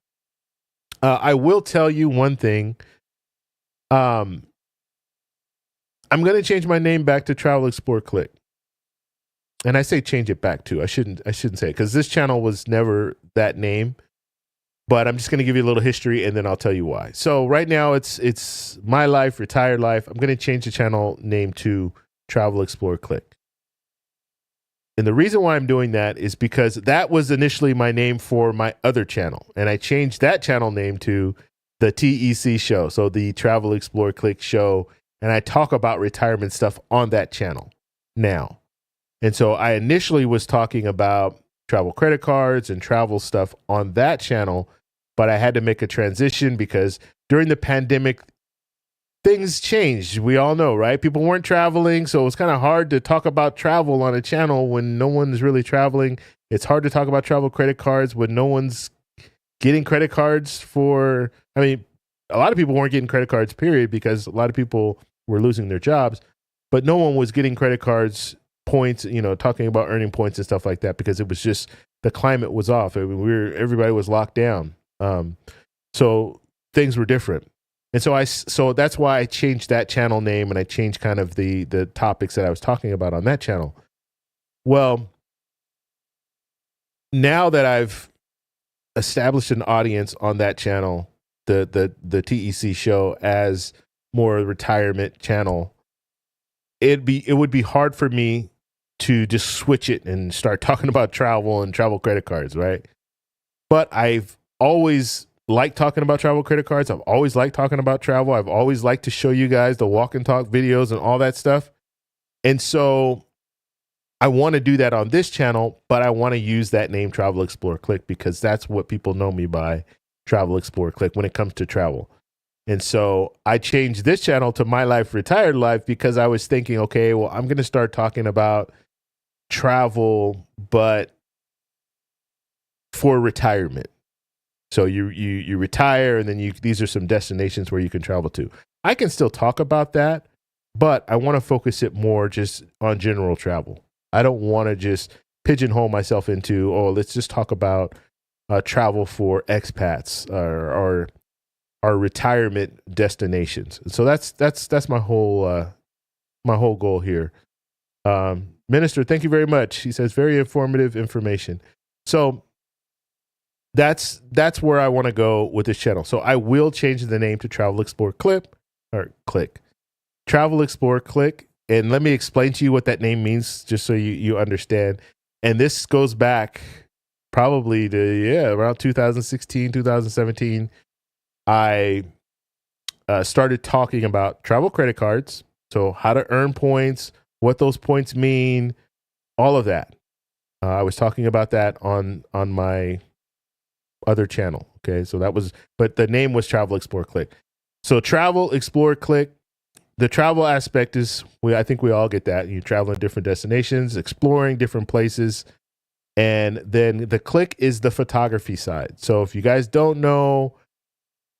I will tell you one thing. I'm going to change my name back to Travel Explore Click. And I say change it back to. I shouldn't say it, because this channel was never that name. But I'm just going to give you a little history, and then I'll tell you why. So right now it's My Life, Retired Life. I'm going to change the channel name to Travel Explore Click. And the reason why I'm doing that is because that was initially my name for my other channel. And I changed that channel name to the TEC show. So the Travel Explore Click show. And I talk about retirement stuff on that channel now. And so I initially was talking about travel credit cards and travel stuff on that channel, but I had to make a transition because during the pandemic, things changed. We all know, right? People weren't traveling, so it was kind of hard to talk about travel on a channel when no one's really traveling. It's hard to talk about travel credit cards when no one's getting credit cards for, I mean, a lot of people weren't getting credit cards, period, because a lot of people were losing their jobs, but no one was getting credit cards, points, talking about earning points and stuff like that, because it was just, the climate was off. I mean, everybody was locked down. So things were different. And so that's why I changed that channel name, and I changed kind of the topics that I was talking about on that channel. Well, now that I've established an audience on that channel, the TEC show, as more retirement channel, it would be hard for me to just switch it and start talking about travel and travel credit cards, right? But I've always liked talking about travel credit cards. I've always liked talking about travel. I've always liked to show you guys the walk and talk videos and all that stuff. And so I want to do that on this channel, but I want to use that name, Travel Explore Click, because that's what people know me by, Travel Explore Click, when it comes to travel. And so I changed this channel to My Life, Retired Life, because I was thinking, okay, well, I'm going to start talking about travel, but for retirement. So you retire, and then these are some destinations where you can travel to. I can still talk about that, but I want to focus it more just on general travel. I don't want to just pigeonhole myself into, let's just talk about travel for expats or retirement destinations. So that's my whole goal here. Minister, thank you very much. He says very informative information. So that's where I want to go with this channel. So I will change the name to Travel Explore Click. Travel Explore Click. And let me explain to you what that name means, just so you understand. And this goes back probably to, around 2016, 2017. I started talking about travel credit cards. So how to earn points, what those points mean, all of that. I was talking about that on my other channel. Okay. So but the name was Travel Explore Click. So Travel Explore Click, the travel aspect is, I think we all get that. You travel in different destinations, exploring different places. And then the click is the photography side. So if you guys don't know,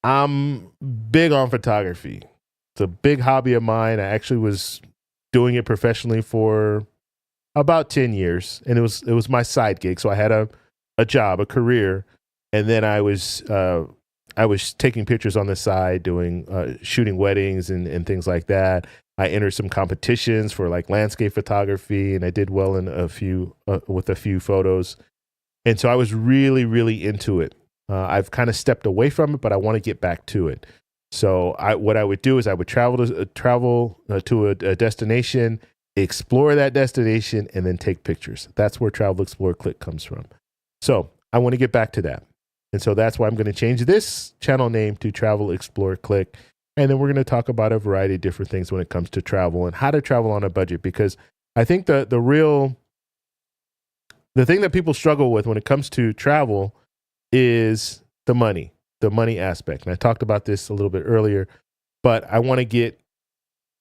I'm big on photography. It's a big hobby of mine. I actually was doing it professionally for about 10 years. And it was my side gig. So I had a job, a career. And then I was taking pictures on the side, doing shooting weddings and things like that. I entered some competitions for like landscape photography, and I did well in with a few photos. And so I was really, really into it. I've kind of stepped away from it, but I want to get back to it. So what I would do is I would travel to a destination, explore that destination, and then take pictures. That's where Travel Explore Click comes from. So I want to get back to that. And so that's why I'm going to change this channel name to Travel Explore Click. And then we're going to talk about a variety of different things when it comes to travel and how to travel on a budget. Because I think the thing that people struggle with when it comes to travel is the money aspect. And I talked about this a little bit earlier, but I want to get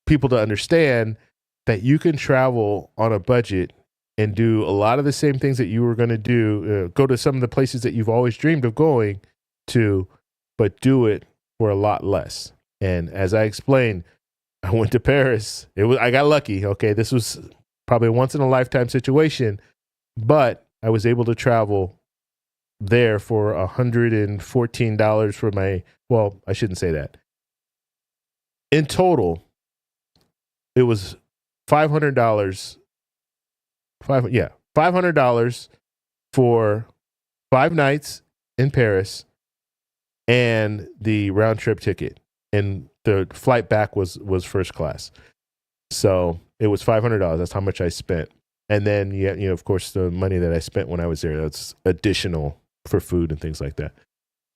people to understand that you can travel on a budget and do a lot of the same things that you were going to do, go to some of the places that you've always dreamed of going to, but do it for a lot less. And as I explained, I went to Paris. I got lucky. Okay, this was probably a once in a lifetime situation, but I was able to travel there for $114 for my, well, I shouldn't say that. In total, it was $500. $500 for 5 nights in Paris and the round trip ticket. And the flight back was first class. So it was $500. That's how much I spent. And then, of course, the money that I spent when I was there, that's additional for food and things like that.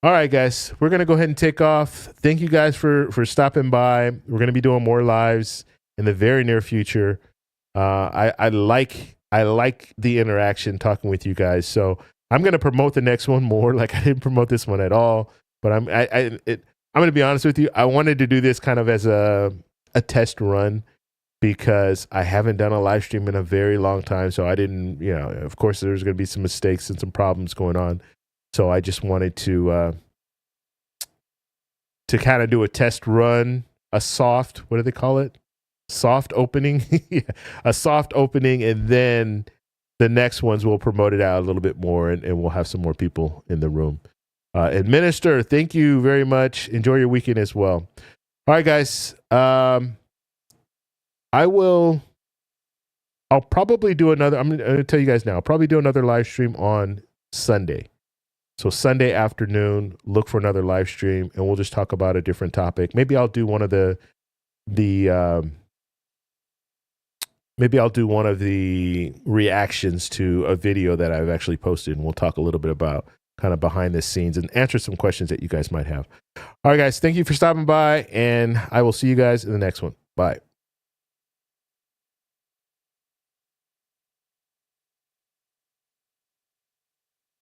All right, guys, we're going to go ahead and take off. Thank you guys for stopping by. We're going to be doing more lives in the very near future. I like the interaction talking with you guys. So I'm going to promote the next one more. Like, I didn't promote this one at all, but I'm going to be honest with you. I wanted to do this kind of as a test run because I haven't done a live stream in a very long time. So I didn't, of course there's going to be some mistakes and some problems going on. So I just wanted to kind of do a test run, a soft, what do they call it? Soft opening, a soft opening. And then the next ones we'll promote it out a little bit more and we'll have some more people in the room. Administer, thank you very much. Enjoy your weekend as well. All right, guys. I'll probably do another, I'm going to tell you guys now, I'll probably do another live stream on Sunday. So Sunday afternoon, look for another live stream and we'll just talk about a different topic. Maybe I'll do one of the reactions to a video that I've actually posted, and we'll talk a little bit about kind of behind the scenes and answer some questions that you guys might have. All right, guys, thank you for stopping by, and I will see you guys in the next one. Bye.